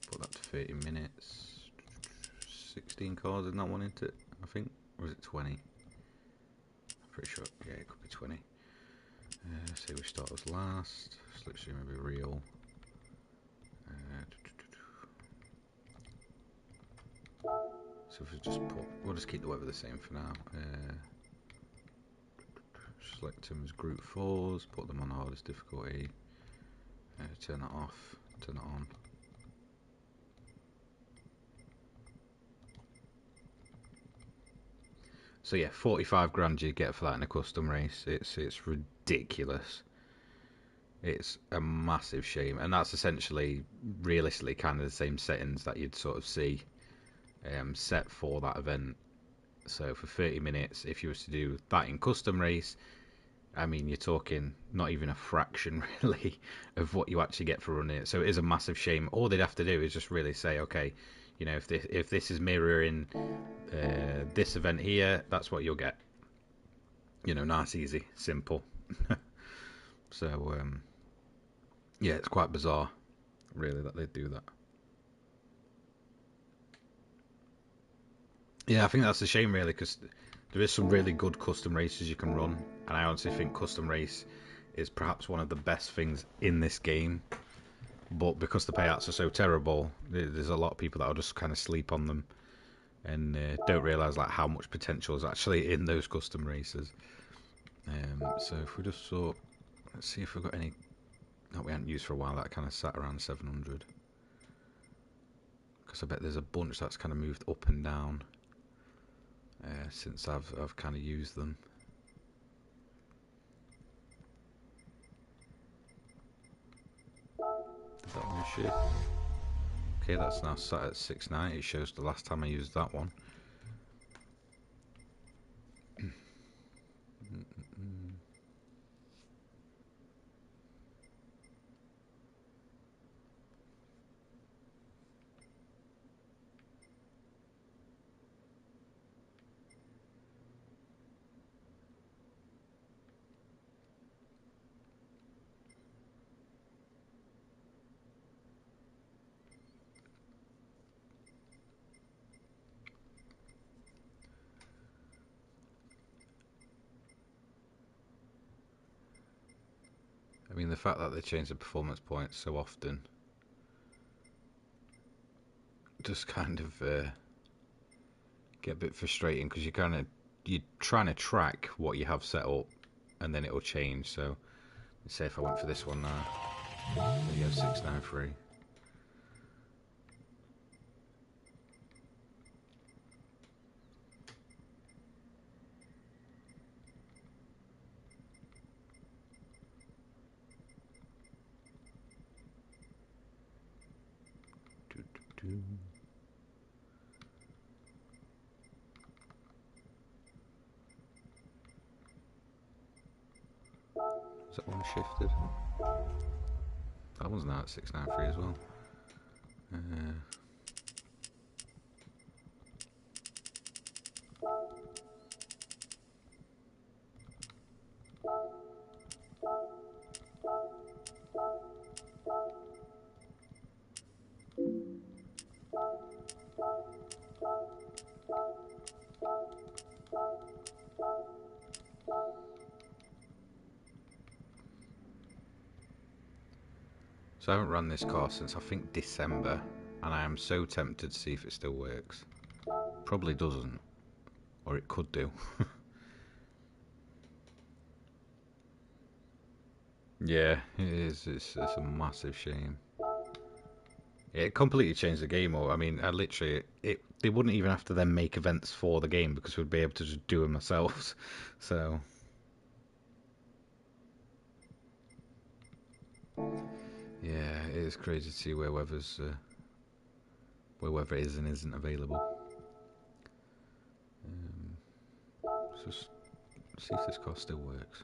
put that to 30 minutes, 16 cars in that one, isn't it? I think, or is it 20? I'm pretty sure. Yeah, it could be 20. Say we start as last. Slipstream will be real. So if we just put, we'll just keep the weather the same for now. Select them as group 4s, put them on hardest difficulty, turn that off, turn it on. So yeah, 45 grand you get for that in a custom race. It's ridiculous. It's a massive shame, and that's essentially, realistically, kind of the same settings that you'd sort of see set for that event. So for 30 minutes, if you was to do that in custom race, I mean, you're talking not even a fraction, really, of what you actually get for running it. So it is a massive shame. All they'd have to do is just really say, okay, you know, if this is mirroring this event here, that's what you'll get. You know, nice, easy, simple. So, yeah, it's quite bizarre, really, that they do that. Yeah, I think that's a shame, really, because there is some really good custom races you can run, and I honestly think custom race is perhaps one of the best things in this game. But because the payouts are so terrible, there's a lot of people that will just kind of sleep on them and don't realise like how much potential is actually in those custom races. So if we just sort, let's see if we've got any that we haven't used for a while that kind of sat around 700. Because I bet there's a bunch that's kind of moved up and down since I've kind of used them. Did that one shift? Okay, that's now sat at 690. It shows the last time I used that one. I mean, the fact that they change the performance points so often just kind of get a bit frustrating, because you're trying to track what you have set up, and then it'll change. So, let's say if I went for this one now, there you go, 693. Is that one shifted? That one's now at 693 as well. So I haven't run this car since I think December, and I am so tempted to see if it still works. Probably doesn't, or it could do. Yeah, it is. It's a massive shame. It completely changed the game. Or I mean, I literally, they wouldn't even have to then make events for the game because we'd be able to just do them ourselves. So yeah, it is crazy to see where weather's where weather is and isn't available. Let's just see if this car still works.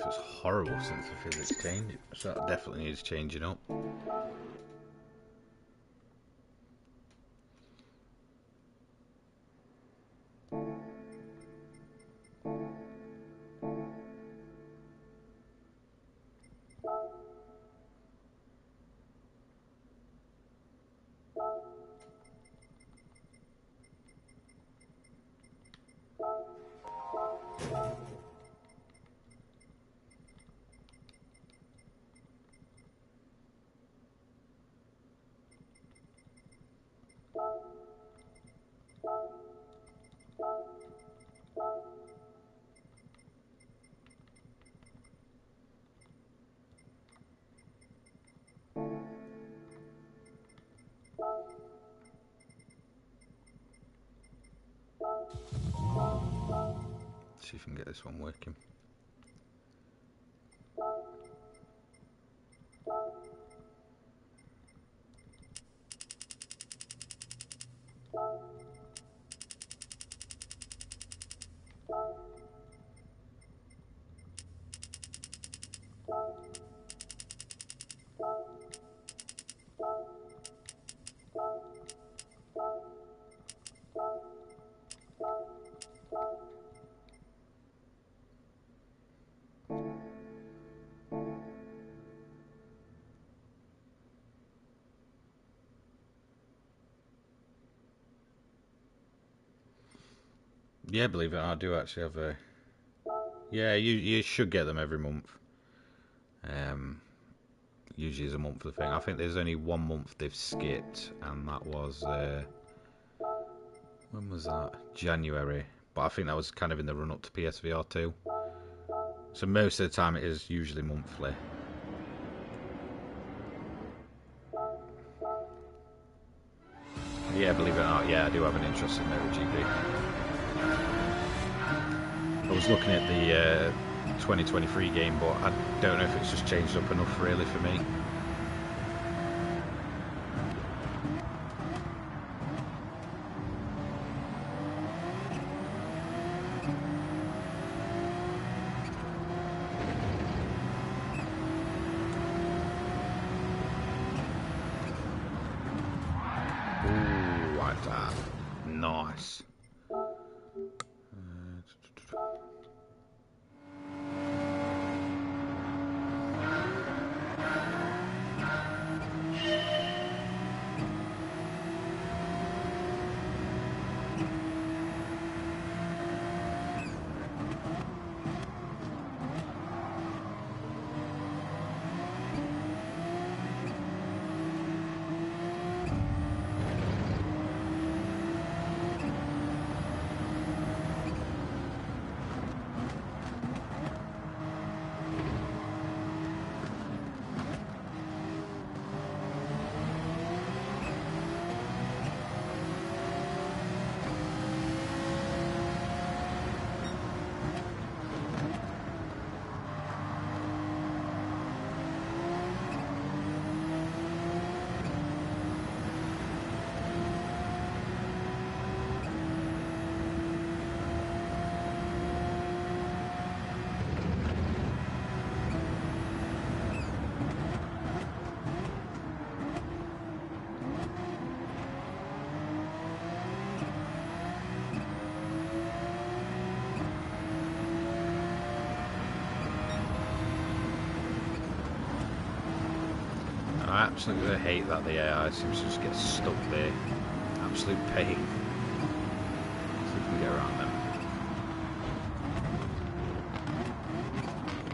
It's horrible since the physics changed, so that definitely needs changing up. See if we can get this one working. Yeah, believe it or not, I do actually have a... Yeah, you should get them every month. Usually is a monthly thing. I think there's only 1 month they've skipped, and that was... when was that? January. But I think that was kind of in the run-up to PSVR 2. So most of the time it is usually monthly. Yeah, believe it or not, yeah, I do have an interest in MotoGP. I was looking at the 2023 game, but I don't know if it's just changed up enough really for me. Ooh, like that. Nice. I absolutely hate that the AI seems to just get stuck there. Absolute pain. See if we can get around them.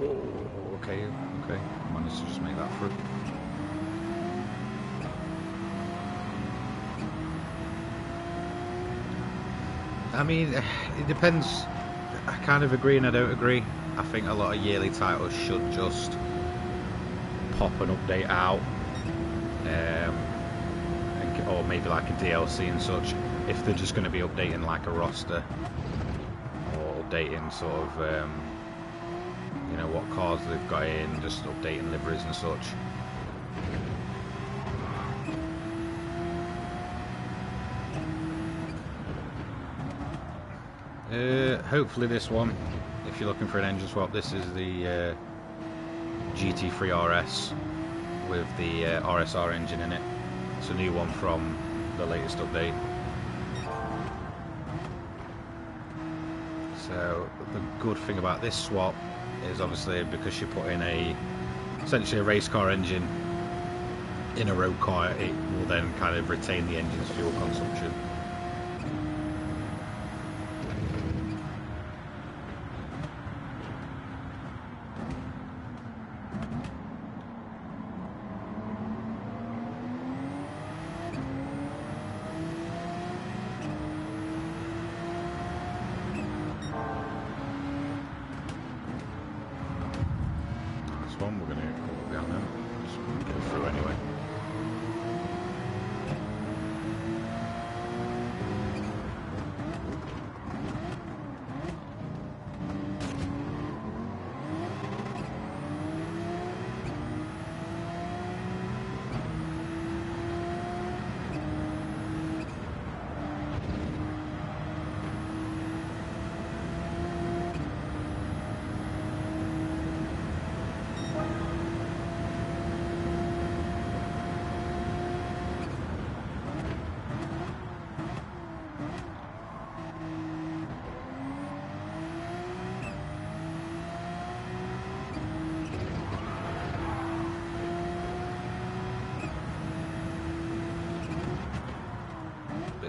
Oh, okay, okay. Managed to just make that through. I mean, it depends. I kind of agree and I don't agree. I think a lot of yearly titles should just pop an update out, or maybe like a DLC and such, if they're just going to be updating like a roster, or updating sort of, you know, what cars they've got in, just updating liveries and such. Hopefully this one, if you're looking for an engine swap, this is the GT3 RS with the RSR engine in it. It's a new one from the latest update. So the good thing about this swap is obviously because you put in essentially a race car engine in a road car, it will then kind of retain the engine's fuel consumption. One, we're going to go down there. Just go through anyway.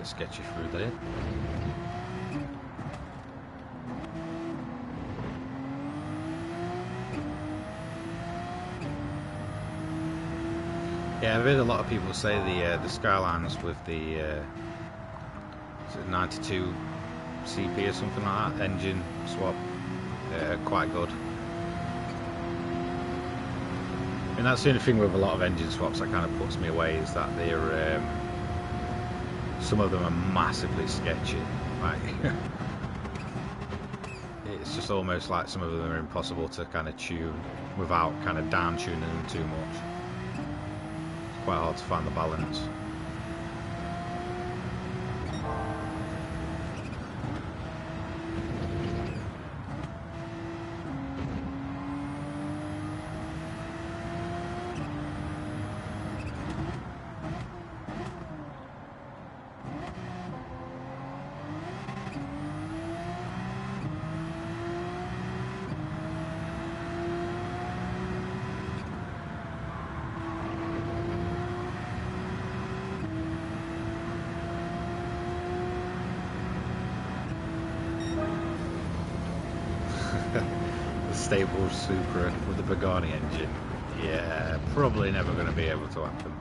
Sketchy through there. Yeah, I've heard a lot of people say the Skylines with the 92 CP or something like that engine swap quite good. And that's the only thing with a lot of engine swaps that kind of puts me away, is that they're some of them are massively sketchy. Like it's just almost like some of them are impossible to kind of tune without kind of down tuning them too much. It's quite hard to find the balance. Stable Supra with a Pagani engine, yeah, probably never going to be able to happen.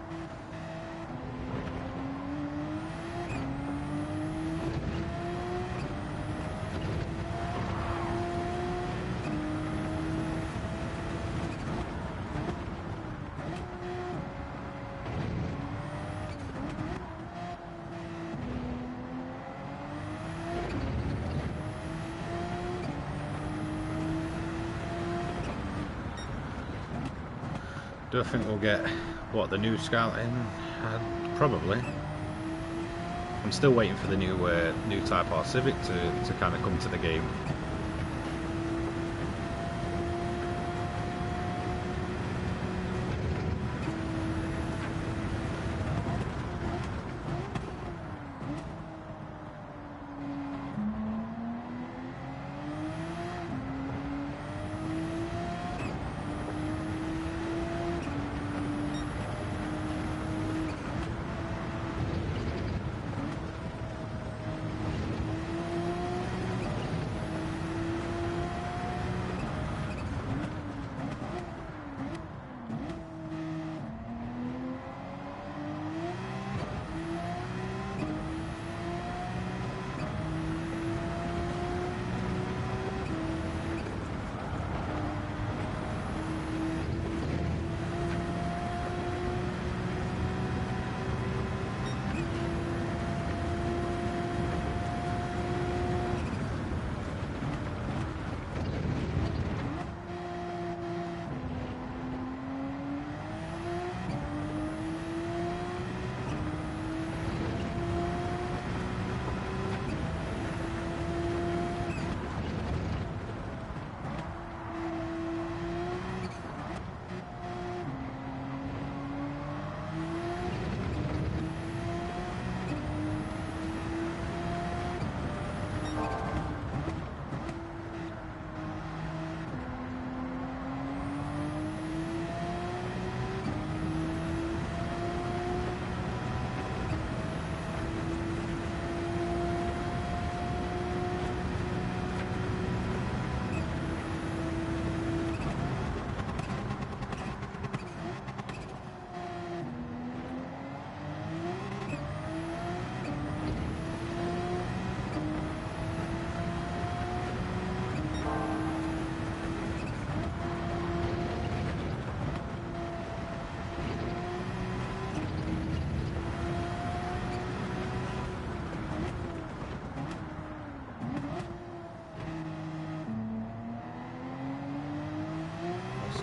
Do I think we'll get, what, the new Skyline? Probably. I'm still waiting for the new Type R Civic to kind of come to the game.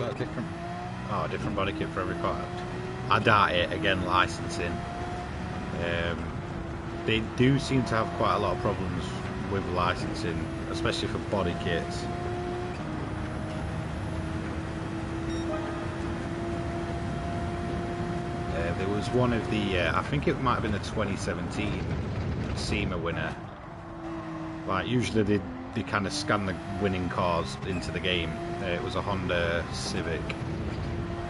that different? Oh, different body kit for every car. I doubt it. Again, licensing. They do seem to have quite a lot of problems with licensing, especially for body kits. There was one of the, I think it might have been the 2017 SEMA winner. Like, usually they kind of scan the winning cars into the game. It was a Honda Civic.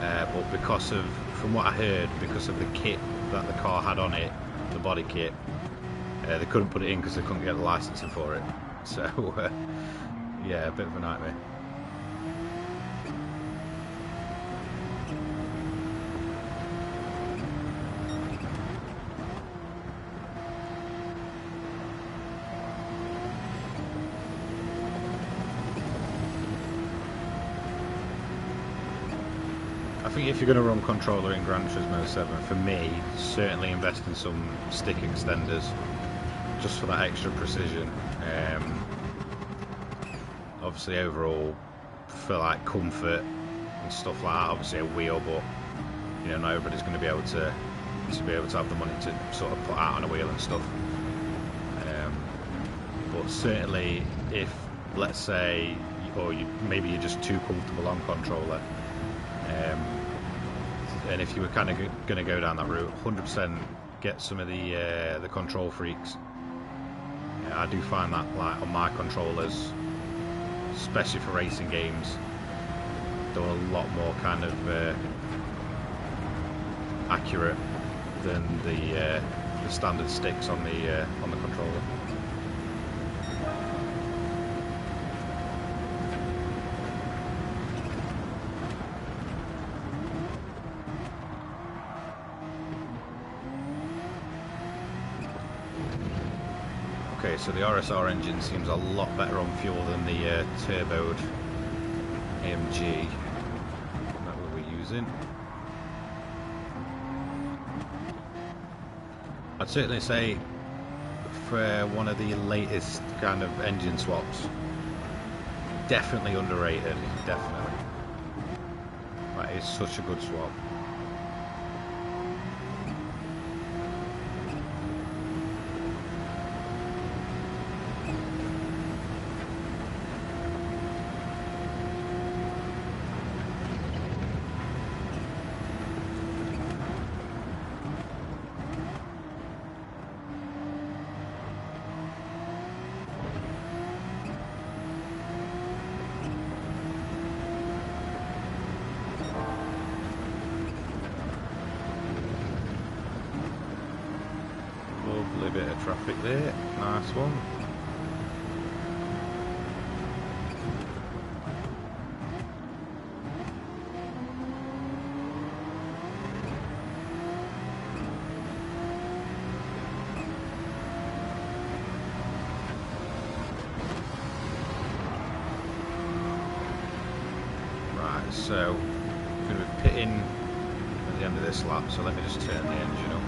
But because of, from what I heard, because of the kit that the car had on it, the body kit, they couldn't put it in because they couldn't get the licensing for it. So, yeah, a bit of a nightmare. I think if you're going to run controller in Gran Turismo 7, for me, certainly invest in some stick extenders, just for that extra precision. Obviously, overall, for like comfort and stuff like that, obviously a wheel, but you know, not everybody's going to be able to have the money to sort of put out on a wheel and stuff. But certainly, if let's say, or maybe you're just too comfortable on controller. And if you were kind of going to go down that route, 100% get some of the control freaks. Yeah, I do find that, like, on my controllers, especially for racing games, they're a lot more kind of accurate than the standard sticks on the controller. Okay, so the RSR engine seems a lot better on fuel than the turboed AMG that we were using. I'd certainly say for one of the latest kind of engine swaps, definitely underrated, definitely. That is such a good swap. Lovely bit of traffic there, nice one. Right, so I'm going to be pitting at the end of this lap, so let me just turn the engine up.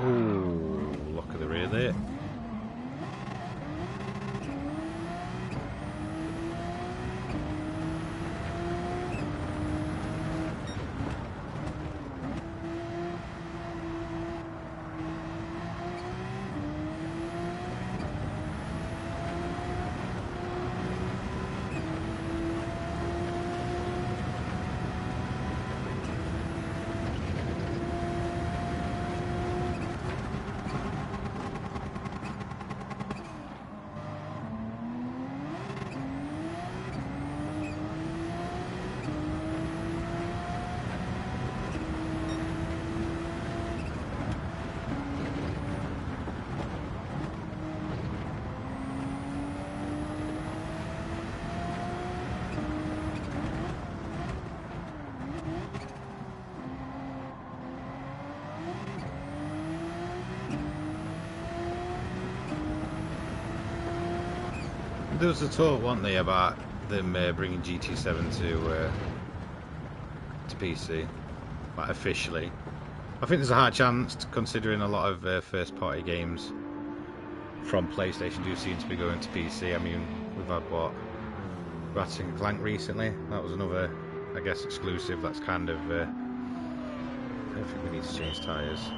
Ooh, look at the rear there. There was a talk, wasn't there, about them bringing GT7 to PC, like officially. I think there's a high chance, considering a lot of first-party games from PlayStation do seem to be going to PC. I mean, we've had what, Ratchet and Clank recently. That was another, I guess, exclusive. That's kind of. I don't think we need to change tyres.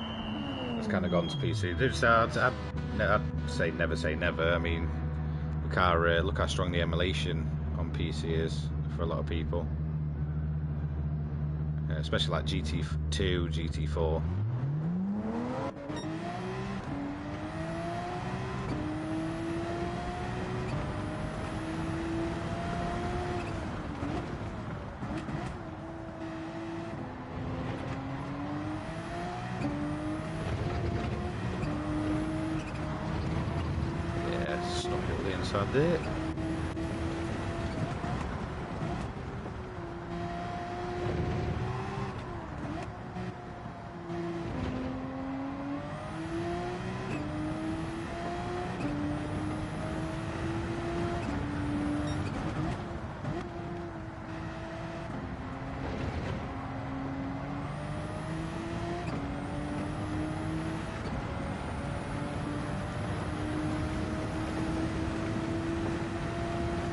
It's kind of gone to PC. I'd say never say never. I mean, look how strong the emulation on PC is for a lot of people, especially like GT2, GT4. Inside there.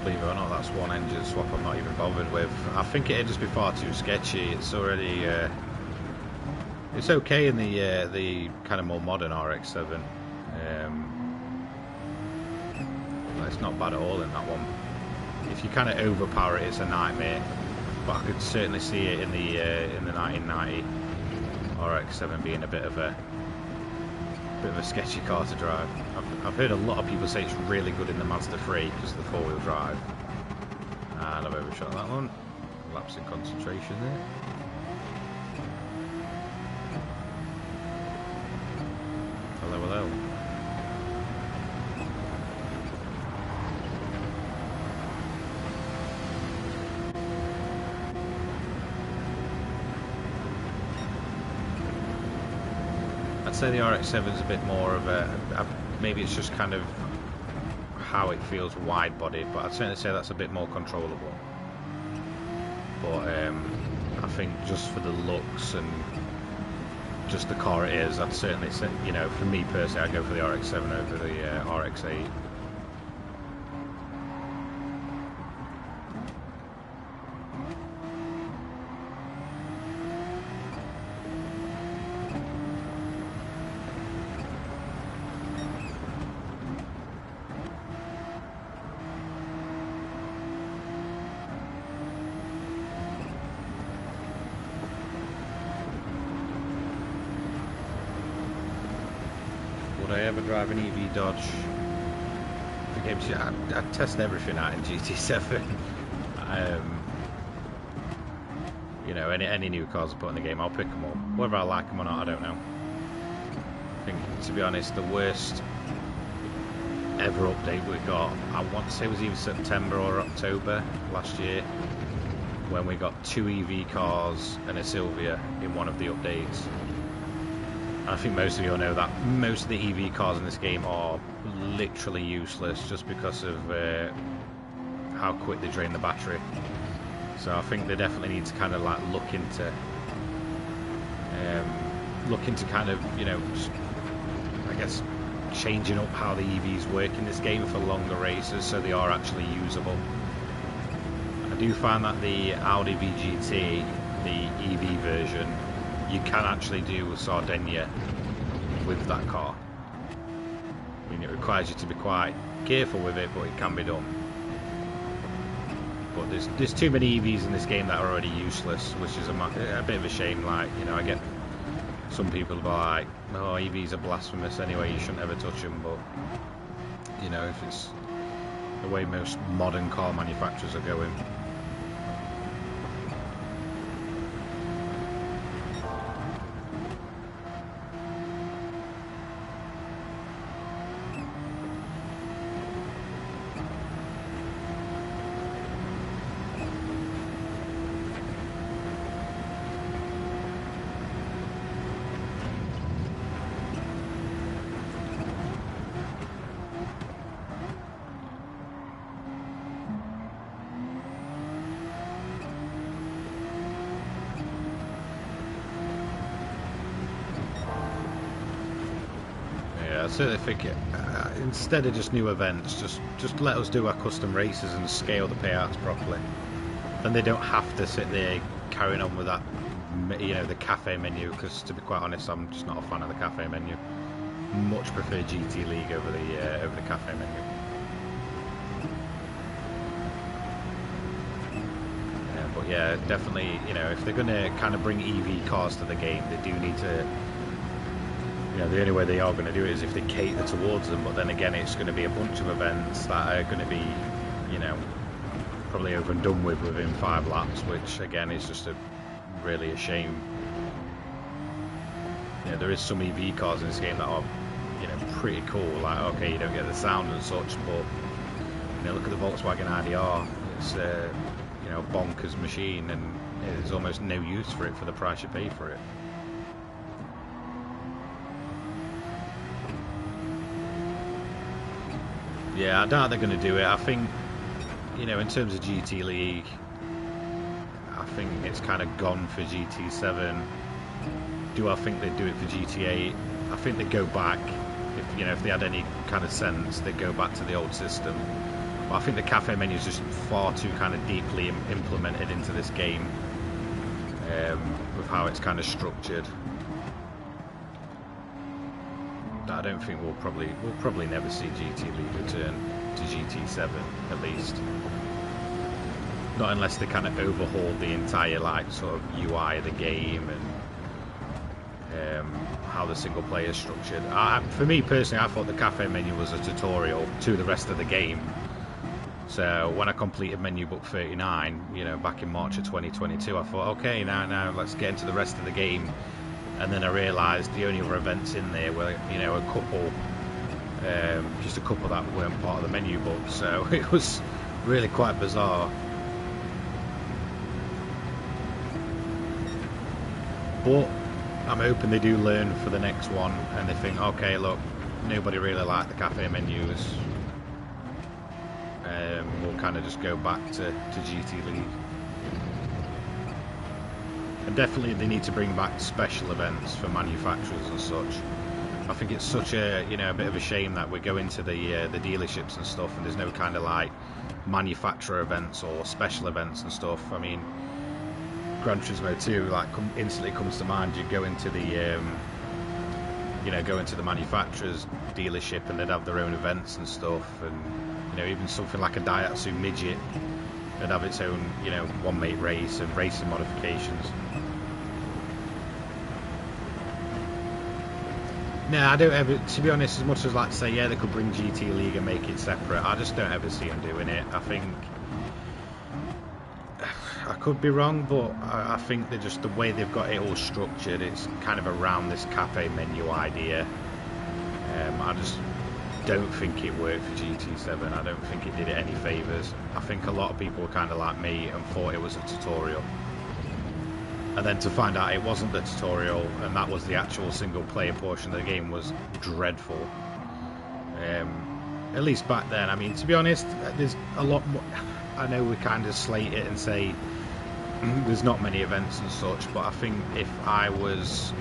Believe it or not, that's one engine swap I'm not even bothered with. I think it'd just be far too sketchy. It's already it's okay in the kind of more modern RX-7. It's not bad at all in that one. If you kind of overpower it, it's a nightmare. But I could certainly see it in the 1990 RX-7 being a bit of a sketchy car to drive. I've heard a lot of people say it's really good in the Mazda 3 because of the four-wheel drive. And I've overshot that one. Lapse in concentration there. Hello, hello. I'd say the RX-7 is a bit more of maybe it's just kind of how it feels wide-bodied, but I'd certainly say that's a bit more controllable. But I think just for the looks and just the car it is, I'd certainly say, you know, for me personally, I'd go for the RX-7 over the RX-8. Would I ever drive an EV Dodge? I'd test everything out in GT7. You know, any new cars I put in the game, I'll pick them up. Whether I like them or not, I don't know. I think, to be honest, the worst ever update we got, I want to say, was either September or October last year, when we got 2 EV cars and a Silvia in one of the updates. I think most of you all know that most of the EV cars in this game are literally useless just because of how quick they drain the battery. So I think they definitely need to kind of like look into kind of, you know, I guess changing up how the EVs work in this game for longer races so they are actually usable. I do find that the Audi VGT, the EV version, you can actually do Sardinia with that car. I mean, it requires you to be quite careful with it, but it can be done. But there's too many EVs in this game that are already useless, which is a bit of a shame. Like, you know, I get some people are like, oh, EVs are blasphemous anyway, you shouldn't ever touch them. But, you know, if it's the way most modern car manufacturers are going. I certainly think instead of just new events, just let us do our custom races and scale the payouts properly. Then they don't have to sit there carrying on with that, you know, the cafe menu. Because to be quite honest, I'm just not a fan of the cafe menu. Much prefer GT League over the cafe menu. But yeah, definitely, you know, if they're going to kind of bring EV cars to the game, they do need to, you know, the only way they are going to do it is if they cater towards them. But then again, it's going to be a bunch of events that are going to be, you know, probably over and done with within 5 laps, which again is just really a shame. You know, there is some EV cars in this game that are, you know, pretty cool. Like, okay, you don't get the sound and such, but you know, look at the Volkswagen IDR. It's you know, a bonkers machine, and there's almost no use for it for the price you pay for it. Yeah, I doubt they're going to do it. I think, you know, in terms of GT League, I think it's kind of gone for GT7. Do I think they'd do it for GT8? I think they'd go back. If, you know, if they had any kind of sense, they'd go back to the old system. But I think the cafe menu is just far too kind of deeply implemented into this game, with how it's kind of structured. I don't think we'll probably never see GT League return to GT7, at least. Not unless they kind of overhaul the entire like sort of UI of the game and how the single player is structured. For me personally, I thought the cafe menu was a tutorial to the rest of the game. So when I completed menu book 39, you know, back in March of 2022, I thought, okay, now let's get into the rest of the game. And then I realised the only other events in there were, you know, a couple, just a couple that weren't part of the menu book. So it was really quite bizarre. But I'm hoping they do learn for the next one, and they think, okay, look, nobody really liked the cafe menus. We'll kind of just go back to GT League. And definitely they need to bring back special events for manufacturers and such. I think it's such a, you know, a bit of a shame that we go into the dealerships and stuff and there's no kind of like manufacturer events or special events and stuff. I mean, Gran Turismo 2 like instantly comes to mind. You go into the you know, go into the manufacturer's dealership and they'd have their own events and stuff, and you know, even something like a Daihatsu Midget would have its own, you know, one mate race and racing modifications. No, I don't ever, to be honest, as much as like to say, yeah, they could bring GT League and make it separate, I just don't ever see them doing it. I think, I could be wrong, but I think they're just, the way they've got it all structured, it's kind of around this cafe menu idea. I just don't think it worked for GT7. I don't think it did it any favours. I think a lot of people were kind of like me and thought it was a tutorial. And then to find out it wasn't the tutorial and that was the actual single player portion of the game was dreadful. At least back then. I mean, to be honest, there's a lot more. I know we kind of slate it and say there's not many events and such, but I think if I was,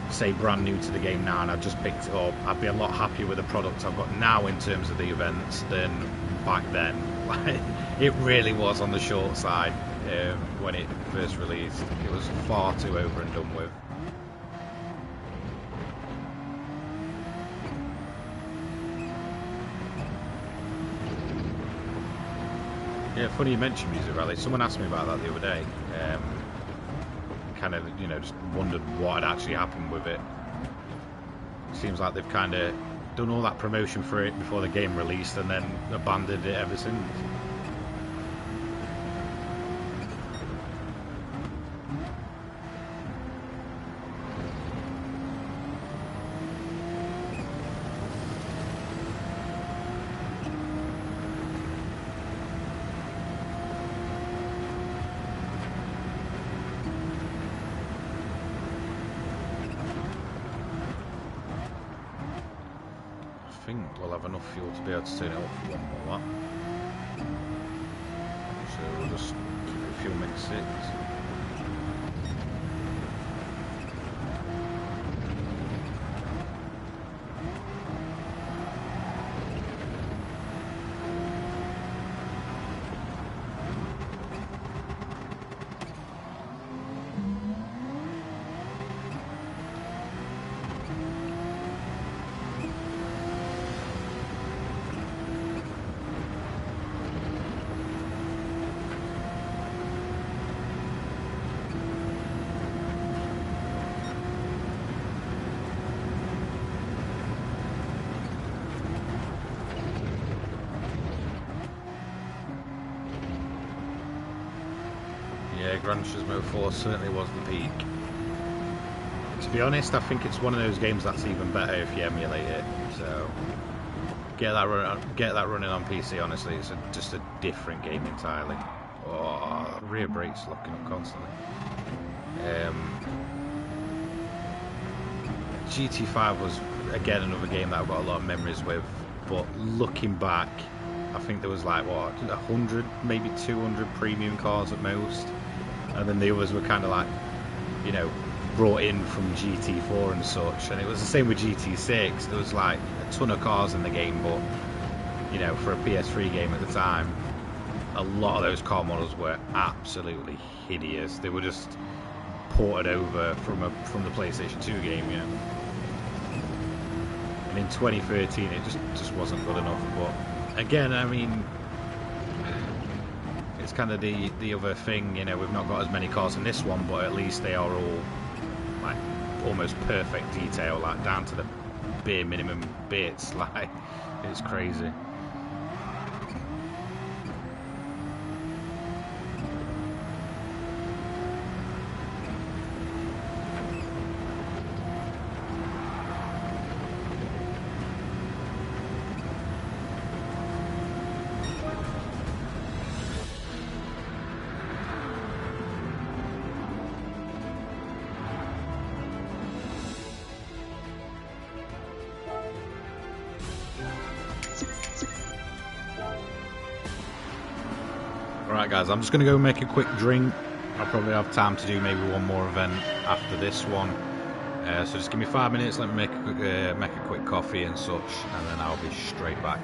say, brand new to the game now and I just picked it up, I'd be a lot happier with the product I've got now in terms of the events than back then. Like, it really was on the short side when it first released. It was far too over and done with. Yeah, funny you mentioned Music Rally. Someone asked me about that the other day. Kind of, you know, just wondered what had actually happened with it. Seems like they've kind of done all that promotion for it before the game released and then abandoned it ever since. I think we'll have enough fuel to be able to turn it up for one more lap. So we'll just keep it fuel mix 6. Yeah, Gran Turismo 4 certainly was the peak. To be honest, I think it's one of those games that's even better if you emulate it. So get that running on PC. Honestly, it's just a different game entirely. Oh, rear brakes locking up constantly. GT5 was again another game that I've got a lot of memories with. But looking back, I think there was like what 100, maybe 200 premium cars at most, and then the others were kind of like, you know, brought in from GT4 and such. And it was the same with GT6. There was like a ton of cars in the game, but you know, for a PS3 game at the time, a lot of those car models were absolutely hideous. They were just ported over from the PlayStation 2 game, you know. And in 2013, it just wasn't good enough. But again, I mean, it's kind of the other thing, you know. We've not got as many cars in this one, but at least they are all like almost perfect detail, like down to the bare minimum bits. Like, it's crazy. Alright guys, I'm just going to go make a quick drink. I'll probably have time to do maybe one more event after this one. So just give me 5 minutes, let me make a quick coffee and such, and then I'll be straight back.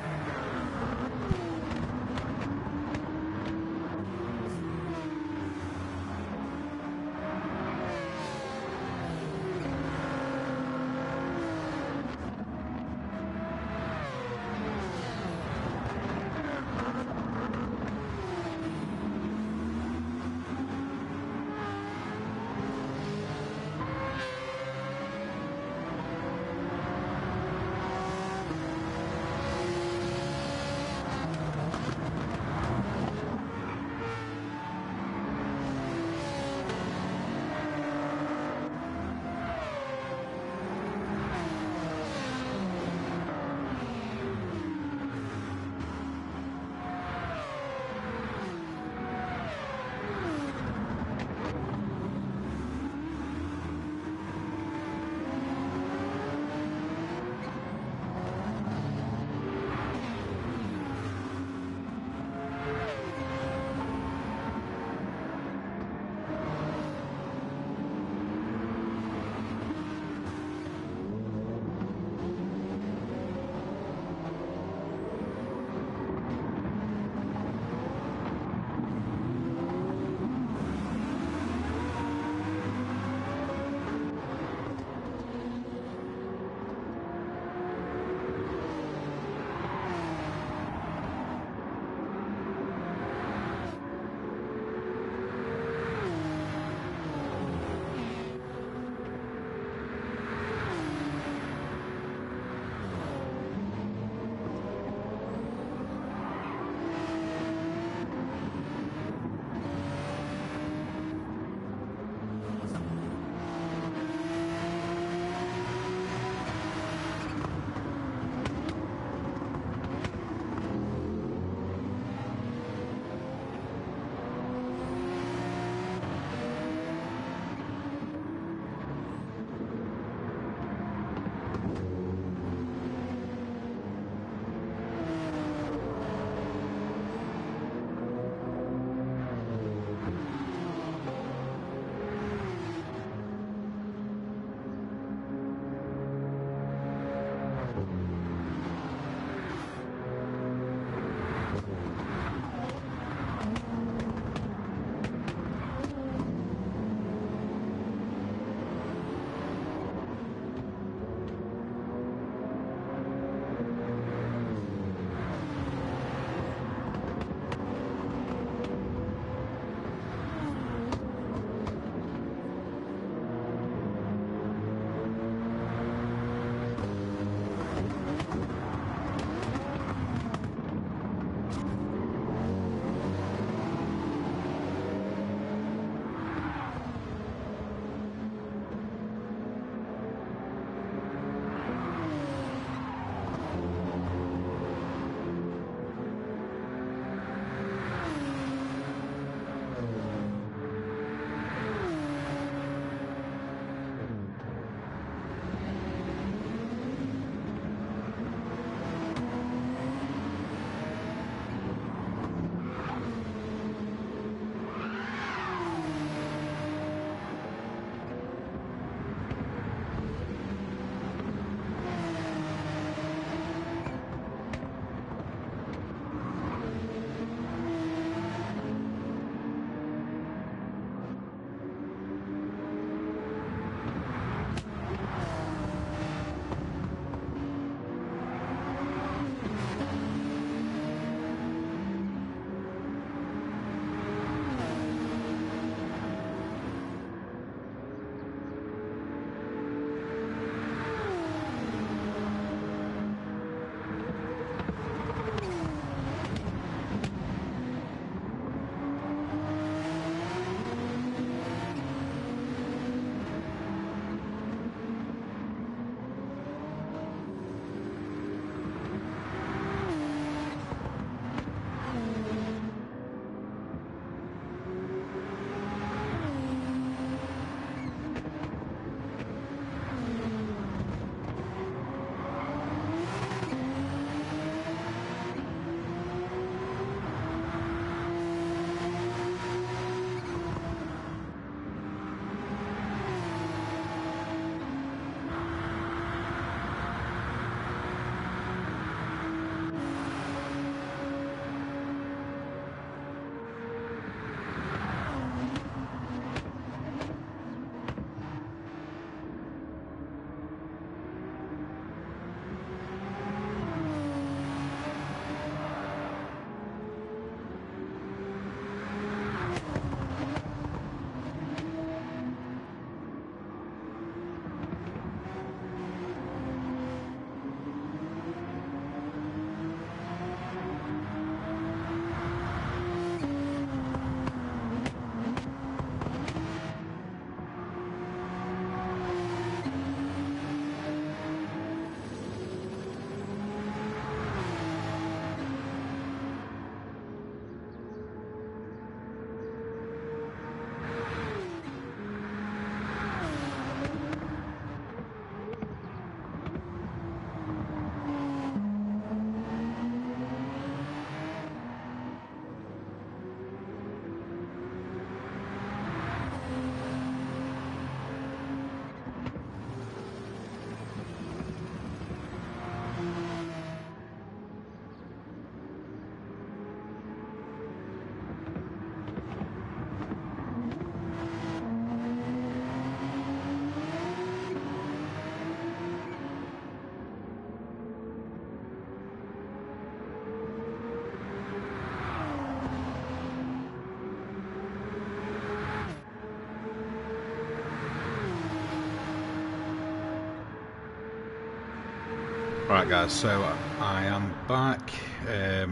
Alright guys, so I am back. I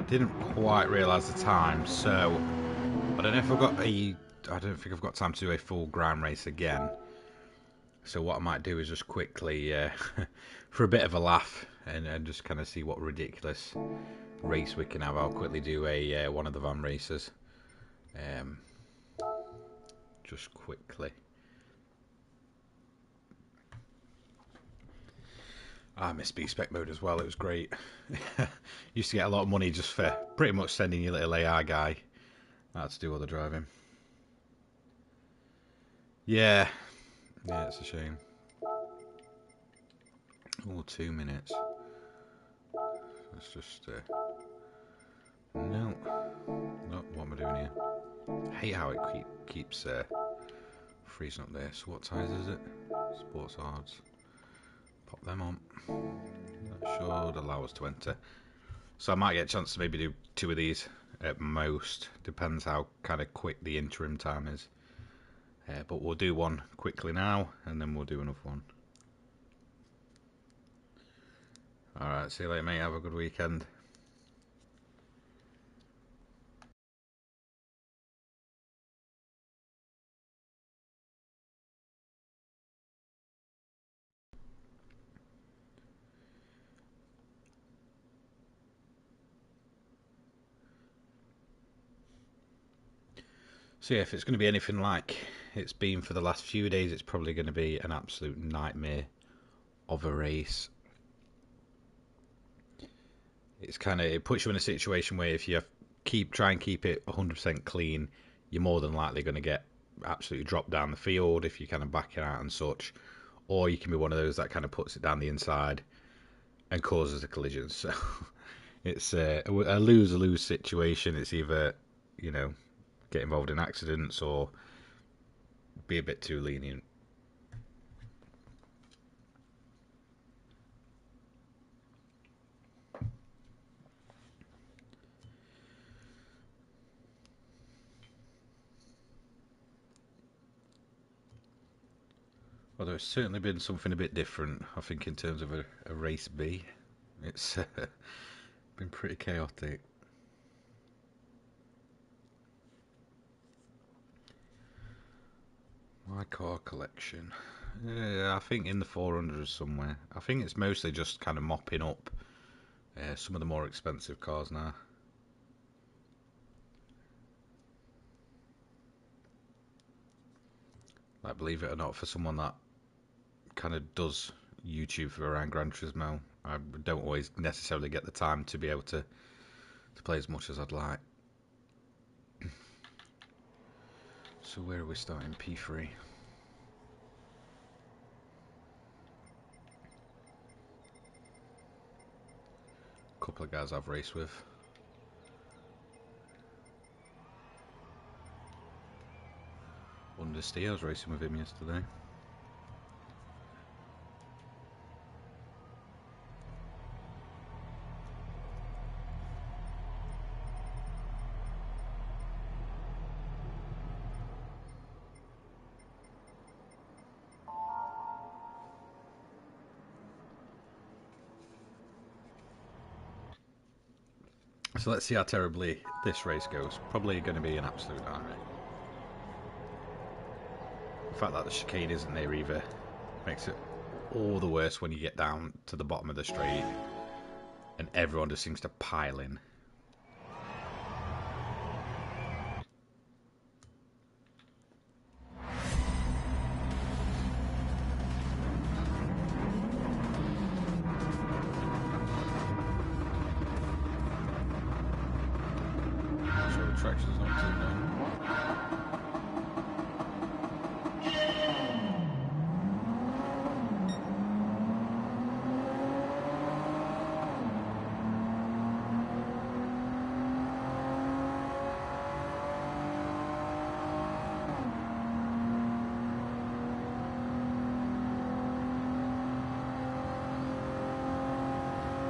didn't quite realise the time, so I don't know if I don't think I've got time to do a full ground race again. So what I might do is just quickly, for a bit of a laugh, and just kind of see what ridiculous race we can have. I'll quickly do a one of the van races. Just quickly. I miss B-Spec mode as well, it was great. Used to get a lot of money just for pretty much sending your little AI guy out to do all the driving. Yeah, it's a shame. Oh, 2 minutes. Let's just, no, what am I doing here? I hate how it keeps freezing up there. So what size is it? Sports Hards. Pop them on. That should allow us to enter. So I might get a chance to maybe do 2 of these at most. Depends how kind of quick the interim time is. But we'll do one quickly now, and then we'll do another one. Alright, see you later mate, have a good weekend. So yeah, if it's going to be anything like it's been for the last few days, it's probably going to be an absolute nightmare of a race. It's it puts you in a situation where if you try and keep it 100% clean, you're more than likely going to get absolutely dropped down the field if you're kind of backing out and such, or you can be one of those that kind of puts it down the inside and causes a collision. So it's a lose-lose situation. It's either, you know, get involved in accidents or be a bit too lenient. Well, there's certainly been something a bit different, I think, in terms of a race B. It's been pretty chaotic. My car collection. I think in the 400s somewhere. I think it's mostly just kind of mopping up some of the more expensive cars now. Like, believe it or not, for someone that kind of does YouTube for around Gran Turismo, I don't always necessarily get the time to be able to play as much as I'd like. So where are we starting? P3. Couple of guys I've raced with. Understea, I was racing with him yesterday. So let's see how terribly this race goes. Probably going to be an absolute nightmare. The fact that the chicane isn't there either makes it all the worse when you get down to the bottom of the straight and everyone just seems to pile in. So the traction's not too bad.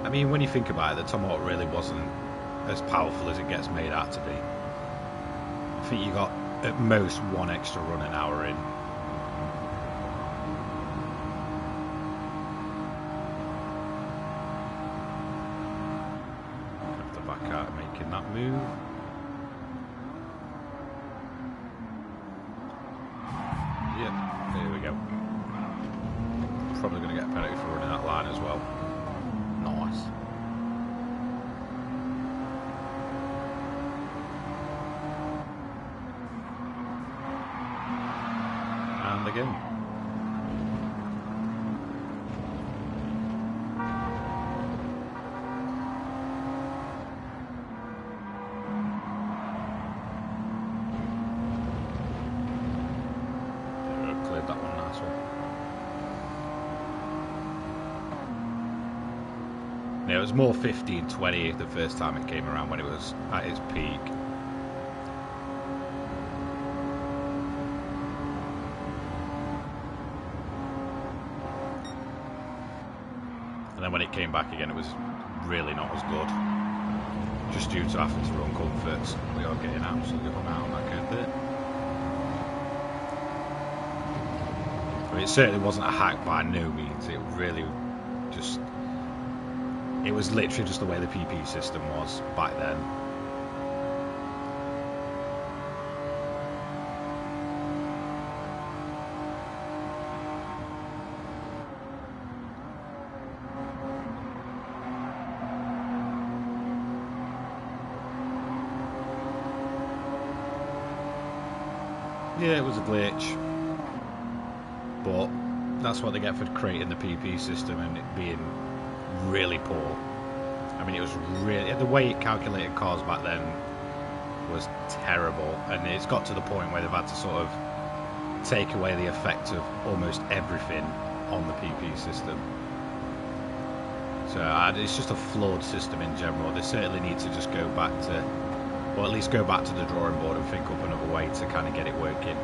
I mean, when you think about it, the Tomahawk really wasn't as powerful as it gets made out to be. I think you got at most one extra run an hour in. car making that move. Yep, there we go. Probably going to get a penalty for running that line as well. Nice. And again. Cleared that one, nice one. Yeah, it was more 15-20 the first time it came around when it was at its peak. And then when it came back again, it was really not as good. Just due to having to run comforts, we are getting absolutely hung out on that curve there. I mean, it certainly wasn't a hack by no means. It really just... It was literally just the way the PP system was back then. Yeah, it was a glitch, but that's what they get for creating the PP system and it being really poor. I mean, it was really... The way it calculated cars back then was terrible, and it's got to the point where they've had to sort of take away the effect of almost everything on the PP system. So it's just a flawed system in general. They certainly need to just go back to... or at least go back to the drawing board and think up another way to kind of get it working.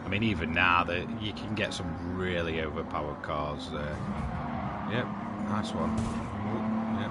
I mean, even now, that you can get some really overpowered cars there. Yep, nice one. Ooh, yep.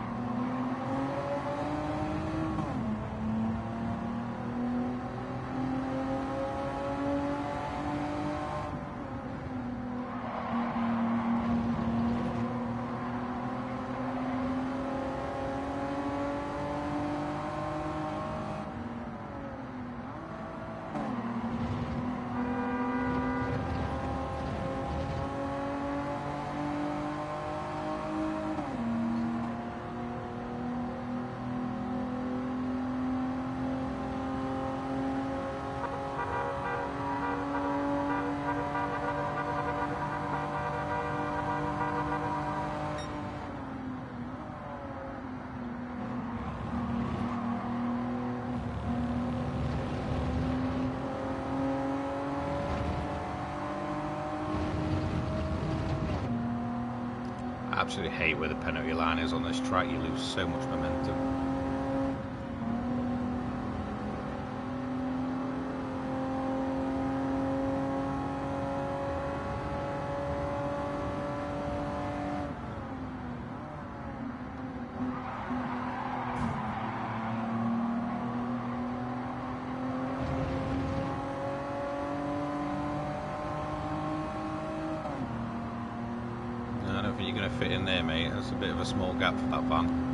I absolutely hate where the penalty line is on this track. You lose so much momentum. You're going to fit in there, mate. That's a bit of a small gap for that van.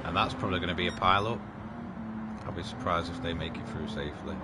And that's probably going to be a pile up. I'll be surprised if they make it through safely.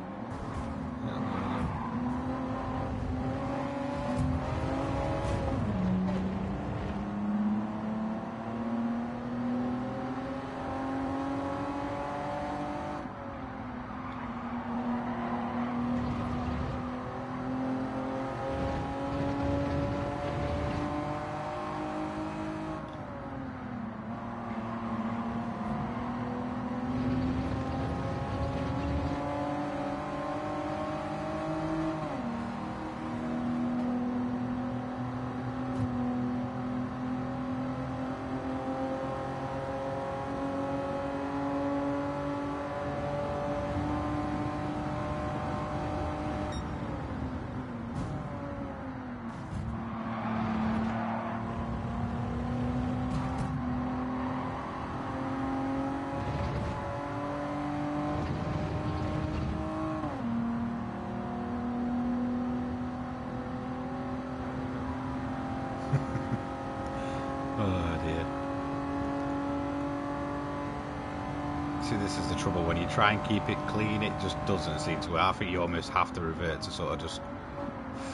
See, this is the trouble. When you try and keep it clean, it just doesn't seem to work. I think you almost have to revert to sort of just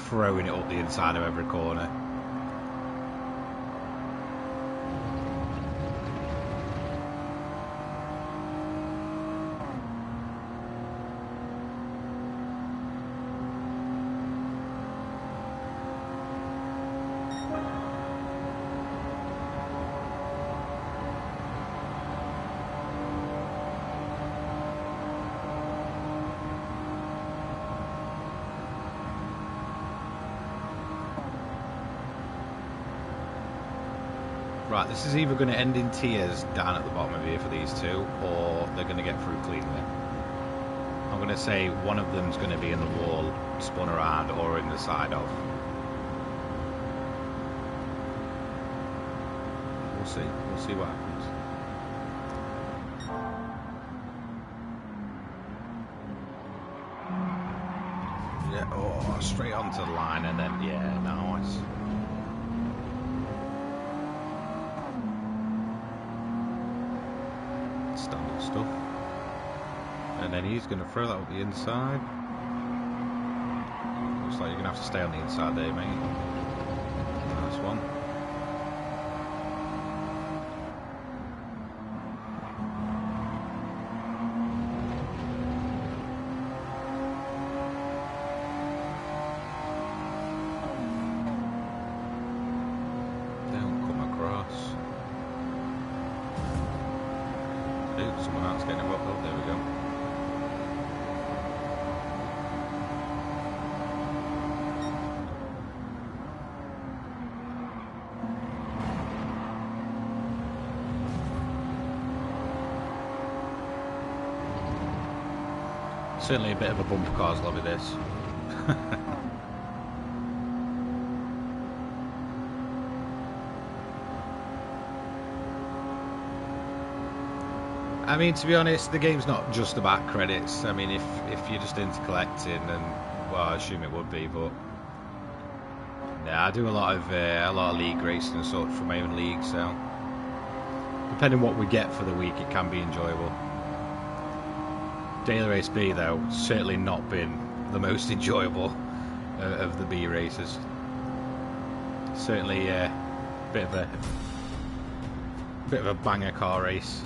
throwing it up the inside of every corner. Right, this is either going to end in tears down at the bottom of here for these two, or they're going to get through cleanly. I'm going to say one of them's going to be in the wall, spun around, or in the side of. We'll see. We'll see what happens. Yeah, oh, straight onto the line, and then, yeah, nice. Standard stuff. And then he's going to throw that up the inside. Looks like you're going to have to stay on the inside there, mate. Nice one. Don't come across. Ooh, someone else getting him up. Oh, there we go. Certainly a bit of a bumper cars lobby, this. I mean, to be honest, the game's not just about credits. I mean, if you're just into collecting, then, well, I assume it would be, but yeah, I do a lot of league racing and such for my own league, so depending what we get for the week, it can be enjoyable. Daily Race B, though, certainly not been the most enjoyable of the B races. Certainly a bit of a banger car race.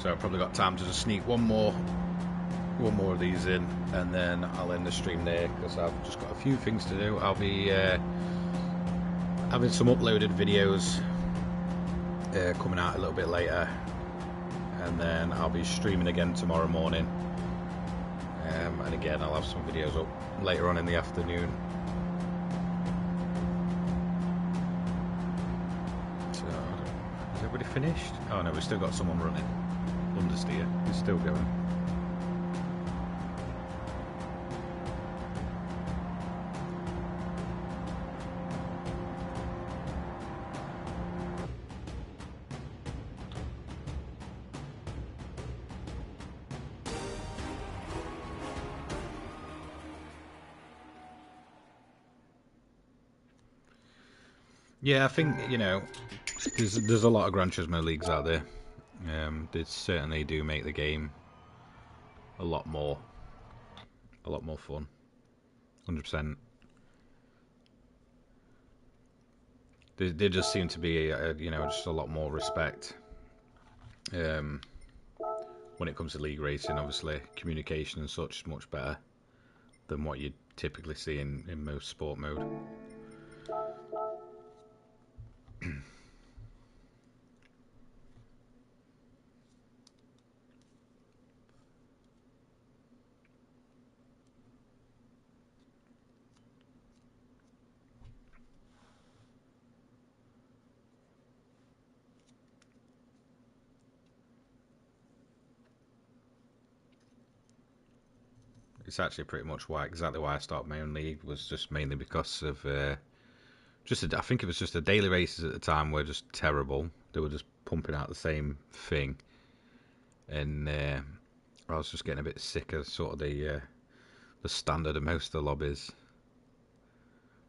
So I've probably got time to just sneak one more of these in, and then I'll end the stream there because I've just got a few things to do. I'll be having some uploaded videos coming out a little bit later, and then I'll be streaming again tomorrow morning, and again I'll have some videos up later on in the afternoon. So, is everybody finished? Oh no, we've still got someone running. Understeer, he's still going. Yeah, I think, you know, there's a lot of Gran Turismo leagues out there. They certainly do make the game a lot more fun. 100%. There just seem to be, you know, just a lot more respect when it comes to league racing. Obviously, communication and such is much better than what you typically see in most sport mode. It's actually pretty much exactly why I started my own league, was just mainly because of I think it was just the daily races at the time were just terrible. They were just pumping out the same thing, and I was just getting a bit sick of sort of the standard of most of the lobbies.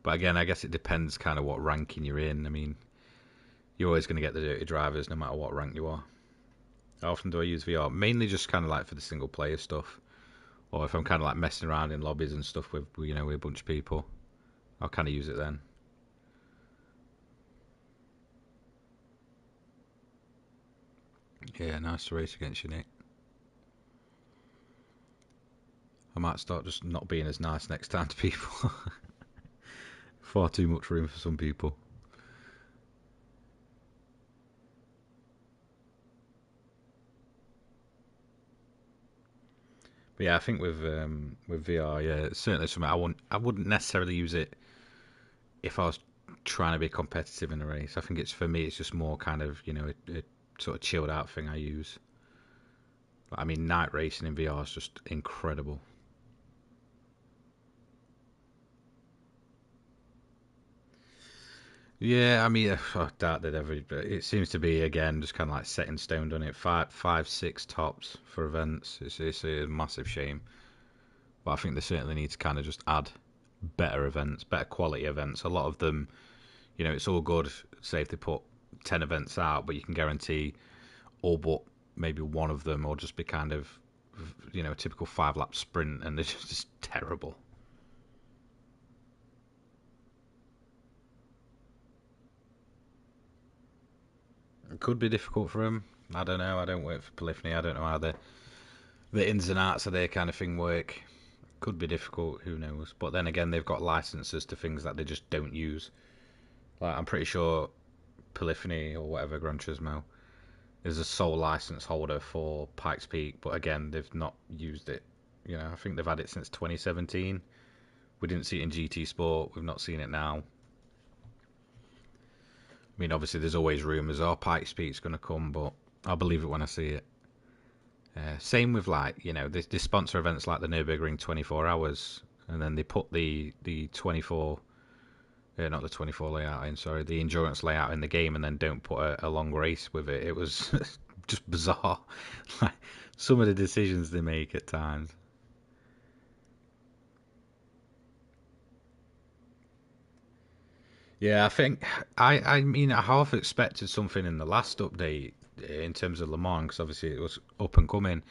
But again, I guess it depends kind of what ranking you're in. I mean, you're always going to get the dirty drivers no matter what rank you are. How often do I use VR? Mainly just kind of like for the single player stuff, or if I'm kind of like messing around in lobbies and stuff with with a bunch of people, I'll kind of use it then. Yeah, nice to race against you, Nick. I might start just not being as nice next time to people. Far too much room for some people. But yeah, I think with VR, yeah, it's certainly something I wouldn't necessarily use it if I was trying to be competitive in a race. I think it's for me, it's just more kind of a sort of chilled out thing I use. But I mean, night racing in VR is just incredible. Yeah, I mean, I doubt that ever. It seems to be again just kind of like set in stone, doesn't it? Five, six tops for events. It's a massive shame, but I think they certainly need to kind of just add better events, better quality events. A lot of them, it's all good. Say if they put 10 events out, but you can guarantee all but maybe one of them, or just be kind of a typical 5 lap sprint, and they're just terrible. It could be difficult for them. I don't know. I don't work for Polyphony. I don't know how the ins and outs of their kind of thing work. Could be difficult. Who knows? But then again, they've got licenses to things that they just don't use. Like I'm pretty sure Polyphony or whatever Gran Turismo is a sole license holder for Pikes Peak, but again, they've not used it. I think they've had it since 2017. We didn't see it in GT Sport. We've not seen it now. I mean, obviously, there's always rumours. Oh, Pikes Peak's going to come, but I'll believe it when I see it. Same with they sponsor events like the Nürburgring 24 Hours, and then they put the 24, not the 24 layout in, sorry, the endurance layout in the game, and then don't put a long race with it. It was just bizarre. Like some of the decisions they make at times. Yeah, I think I mean I half expected something in the last update in terms of Le Mans because obviously it was up and coming.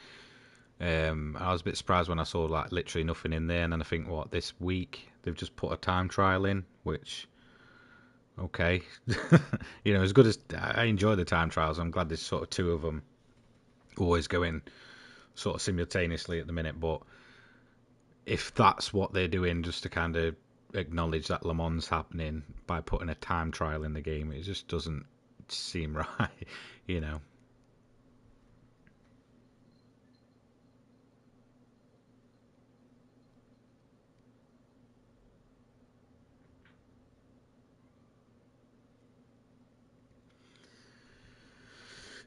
I was a bit surprised when I saw like literally nothing in there, and then I think what this week they've just put a time trial in, which okay, as good as I enjoy the time trials, I'm glad there's sort of two of them always going sort of simultaneously at the minute. But if that's what they're doing, just to kind of acknowledge that Le Mans happening by putting a time trial in the game, it just doesn't seem right, you know.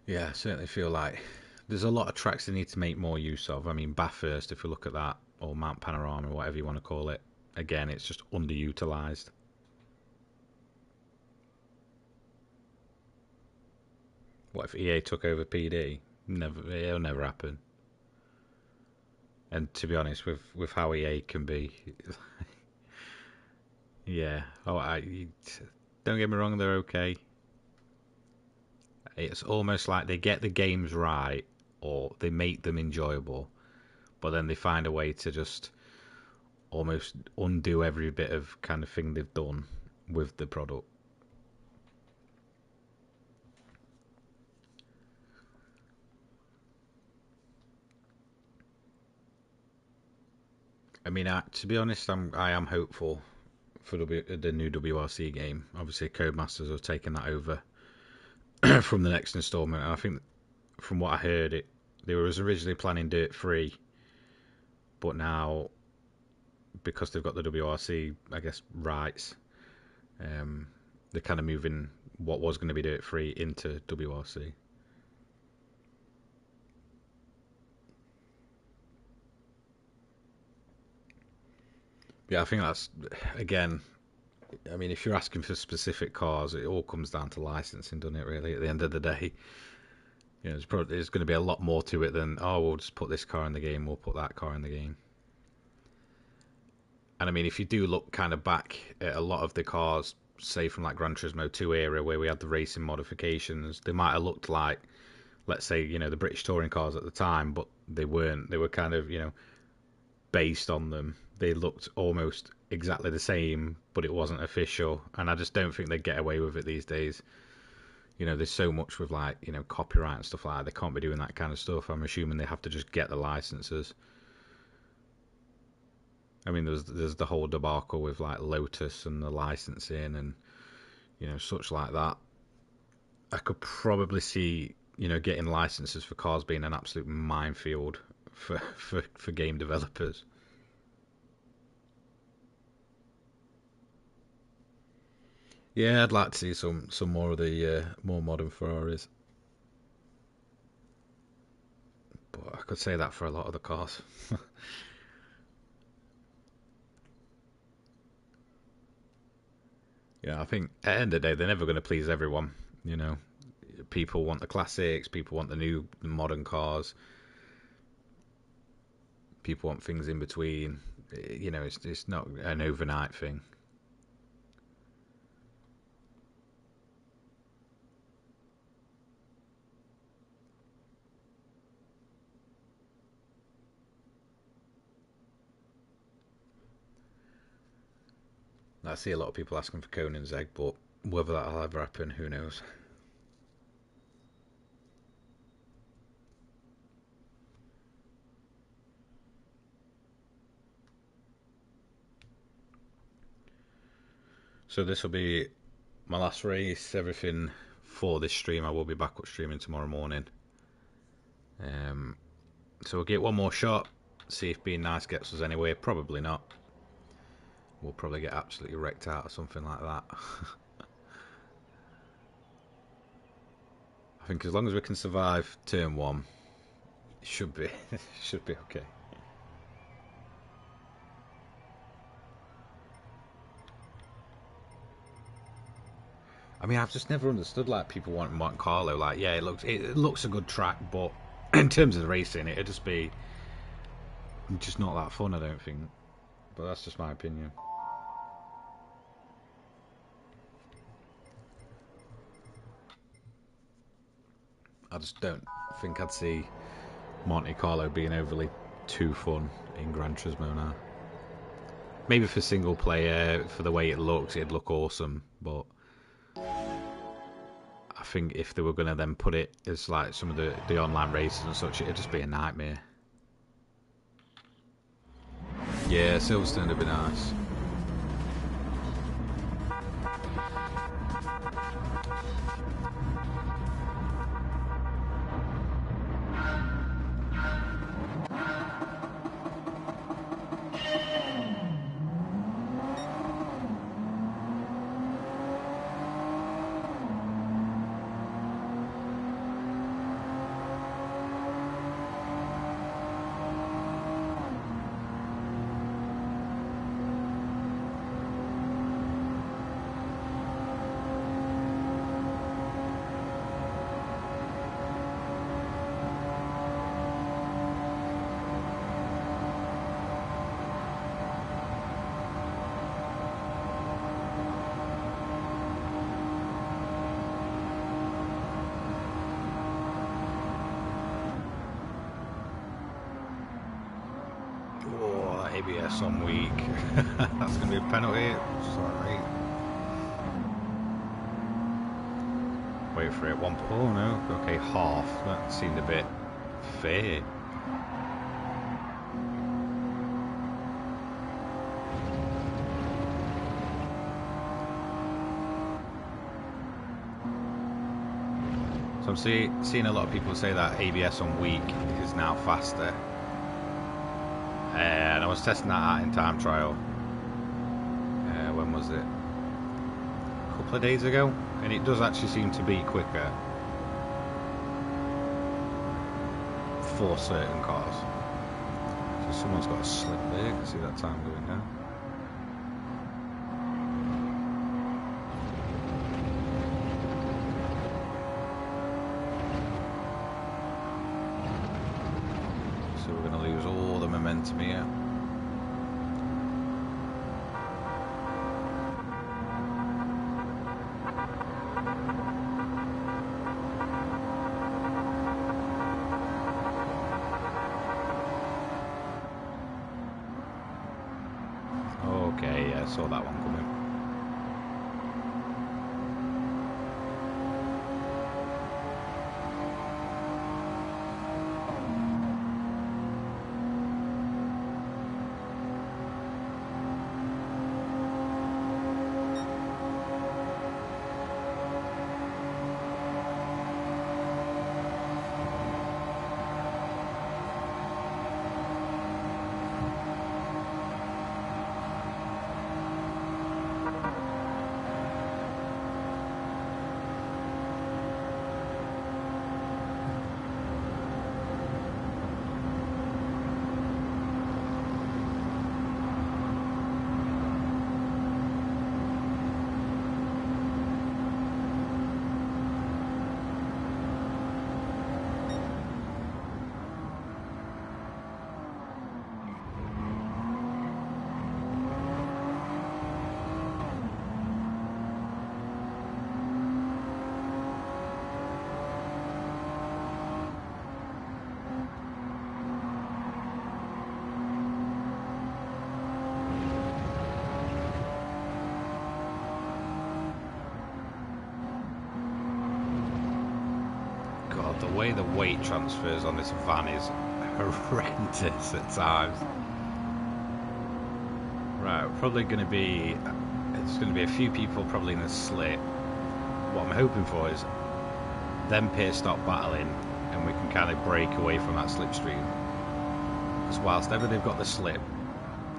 Yeah, I certainly feel like there's a lot of tracks they need to make more use of. I mean, Bathurst, if we look at that, or Mount Panorama, or whatever you want to call it, again, it's just underutilized. What if EA took over PD? Never, it'll never happen. And to be honest, with how EA can be, yeah. Oh, don't get me wrong, they're okay. It's almost like they get the games right, or they make them enjoyable, but then they find a way to just almost undo every bit of kind of thing they've done with the product. I mean, to be honest, I am hopeful for the new WRC game. Obviously, Codemasters have taken that over from the next installment, and I think from what I heard, they were originally planning to do it free, but now because they've got the WRC, I guess rights, um, they're kind of moving what was going to be do it free into WRC. Yeah, I think that's, again, I mean, if you're asking for specific cars, it all comes down to licensing, doesn't it, really, at the end of the day? You know, there's going to be a lot more to it than, oh, we'll just put this car in the game, we'll put that car in the game. And I mean, if you do look kind of back at a lot of the cars, say from like Gran Turismo 2 era, where we had the racing modifications, they might have looked like, let's say, you know, the British touring cars at the time, but they weren't. They were kind of, you know, based on them. They looked almost exactly the same, but it wasn't official. And I just don't think they get away with it these days. You know, there's so much with like, you know, copyright and stuff like that. They can't be doing that kind of stuff. I'm assuming they have to just get the licenses. I mean, there's the whole debacle with like Lotus and the licensing and, you know, such like that. I could probably see, you know, getting licenses for cars being an absolute minefield for game developers. Yeah, I'd like to see some more of the more modern Ferraris, but I could say that for a lot of the cars. Yeah, I think at the end of the day, they're never going to please everyone. You know, people want the classics, people want the new modern cars, people want things in between. You know, it's not an overnight thing. I see a lot of people asking for Conan's egg, but whether that'll ever happen, who knows? So this will be my last race. Everything for this stream. I will be back up streaming tomorrow morning. Um, so we'll get one more shot. See if being nice gets us anywhere. Probably not. We'll probably get absolutely wrecked out or something like that. I think as long as we can survive turn one, it should be should be okay. I mean, I've just never understood like people wanting Monte Carlo. Like, yeah, it looks a good track, but in terms of the racing, it'd just be just not that fun. I don't think, but that's just my opinion. I just don't think I'd see Monte Carlo being overly too fun in Gran Turismo now. Maybe for single player, for the way it looks, it'd look awesome, but I think if they were going to then put it as like some of the online races and such, it'd just be a nightmare. Yeah, Silverstone would be nice. Oh, ABS on weak. That's going to be a penalty. Sorry. Wait for it. One. Oh no. Okay, half. That seemed a bit fair. So I'm seeing a lot of people say that ABS on weak is now faster. And I was testing that out in time trial. When was it? A couple of days ago, and it does actually seem to be quicker for certain cars. So someone's got a slip there. You can see that time going down. so we're going to lose all the momentum here. Okay, yeah, I saw that one coming. God, the way the weight transfers on this van is horrendous at times. Right, probably going to be... It's going to be a few people probably in the slip. What I'm hoping for is them pair stop battling and we can kind of break away from that slipstream. Because whilst ever they've got the slip,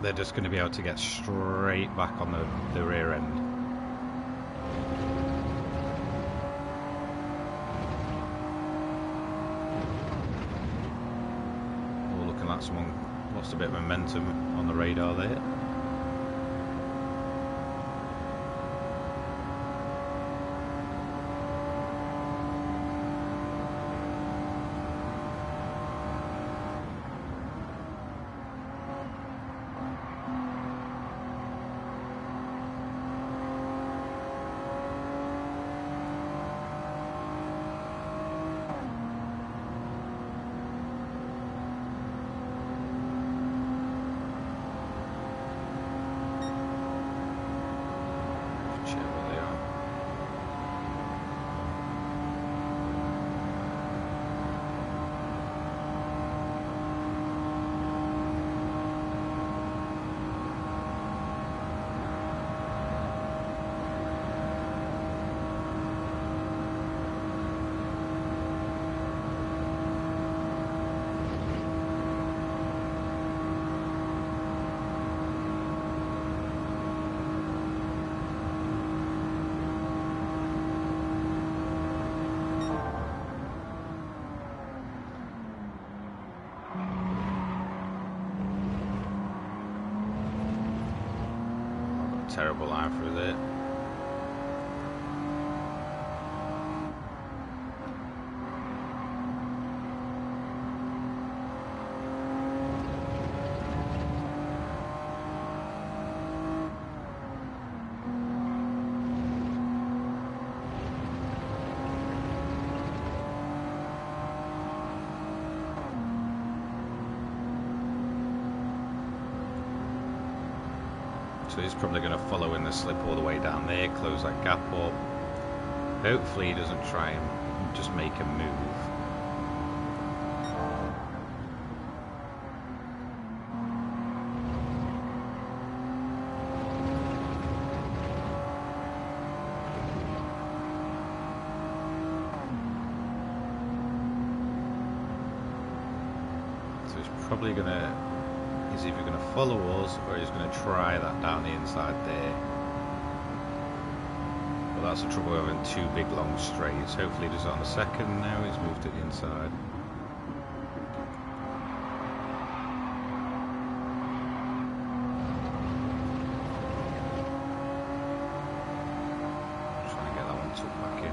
they're just going to be able to get straight back on the rear end. Oh, looking like someone lost a bit of momentum on the radar there. Terrible line through there. So he's probably going to follow in the slip all the way down there, close that gap up. Hopefully he doesn't try and just make a move. So he's probably going to... He's either going to follow us or he's going to try that down the inside there. But that's the trouble with having two big long straights. Hopefully he does it on the second now. He's moved to the inside. Trying to get that one tucked back in.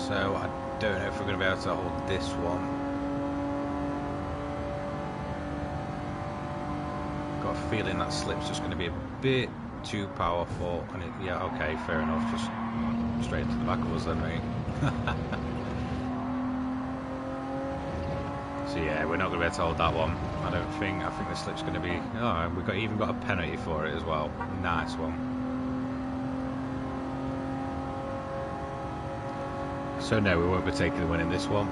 So I don't know if we're going to be able to hold this one. Got a feeling that slip's just going to be a bit too powerful. And yeah, okay, fair enough. Just straight into the back of us then, mate. So yeah, we're not going to be able to hold that one. I don't think. I think the slip's going to be. Oh, we've even got a penalty for it as well. Nice one. So no, we won't be taking the win in this one.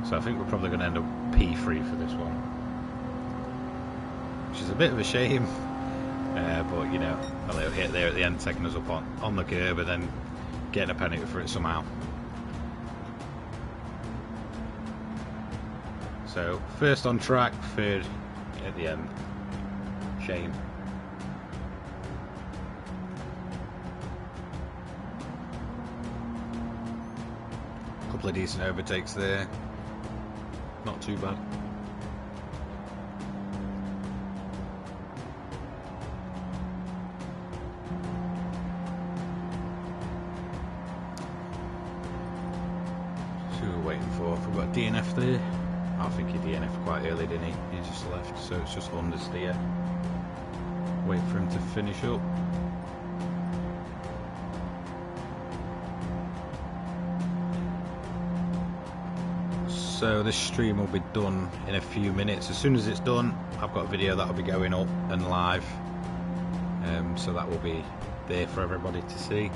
So I think we're probably going to end up P3 for this one, which is a bit of a shame. But you know, a little hit there at the end, taking us up on the curb, and then getting a penalty for it somehow. So first on track, third at the end. Shame. A couple of decent overtakes there. Not too bad. So we're waiting for. We've got DNF there. I think he DNF'd quite early, didn't he? He just left, so it's just understeer. Wait for him to finish up. So this stream will be done in a few minutes. As soon as it's done, I've got a video that will be going up and live. So that will be there for everybody to see.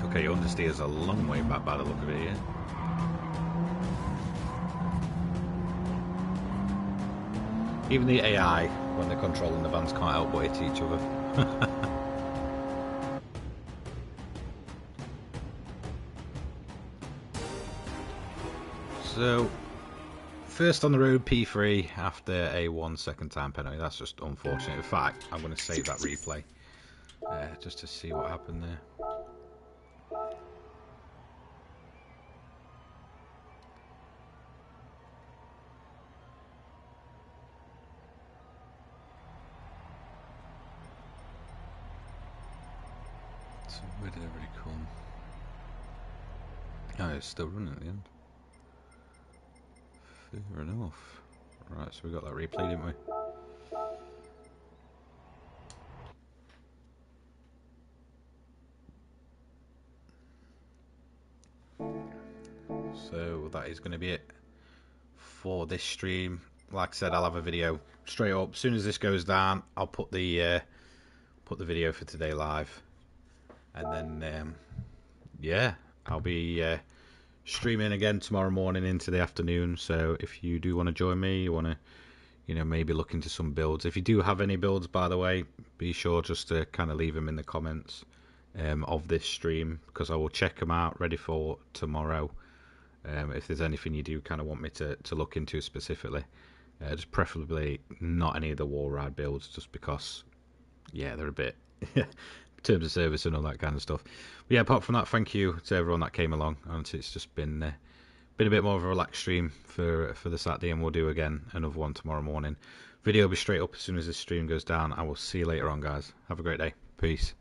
Okay, understeer's a long way back by the look of it here. Even the AI, when they're controlling the vans, can't help but hit each other. So, first on the road, P3 after a 1 second time penalty. That's just unfortunate. In fact, I'm going to save that replay just to see what happened there. So where did everybody come? Oh, it's still running at the end. Fair enough. Right, so we got that replay, didn't we? So that is going to be it for this stream. Like I said, I'll have a video straight up. As soon as this goes down, I'll put the video for today live. And then, yeah, I'll be streaming again tomorrow morning into the afternoon. So if you do want to join me, you want to, you know, maybe look into some builds. If you do have any builds, by the way, be sure just to kind of leave them in the comments of this stream, because I will check them out ready for tomorrow. If there's anything you do kind of want me to look into specifically, just preferably not any of the wall ride builds, just because, yeah, they're a bit terms of service and all that kind of stuff. But yeah, apart from that, thank you to everyone that came along, and it's just been a bit more of a relaxed stream for the Saturday, and we'll do again another one tomorrow morning. Video will be straight up as soon as this stream goes down. I will see you later on, guys. Have a great day. Peace.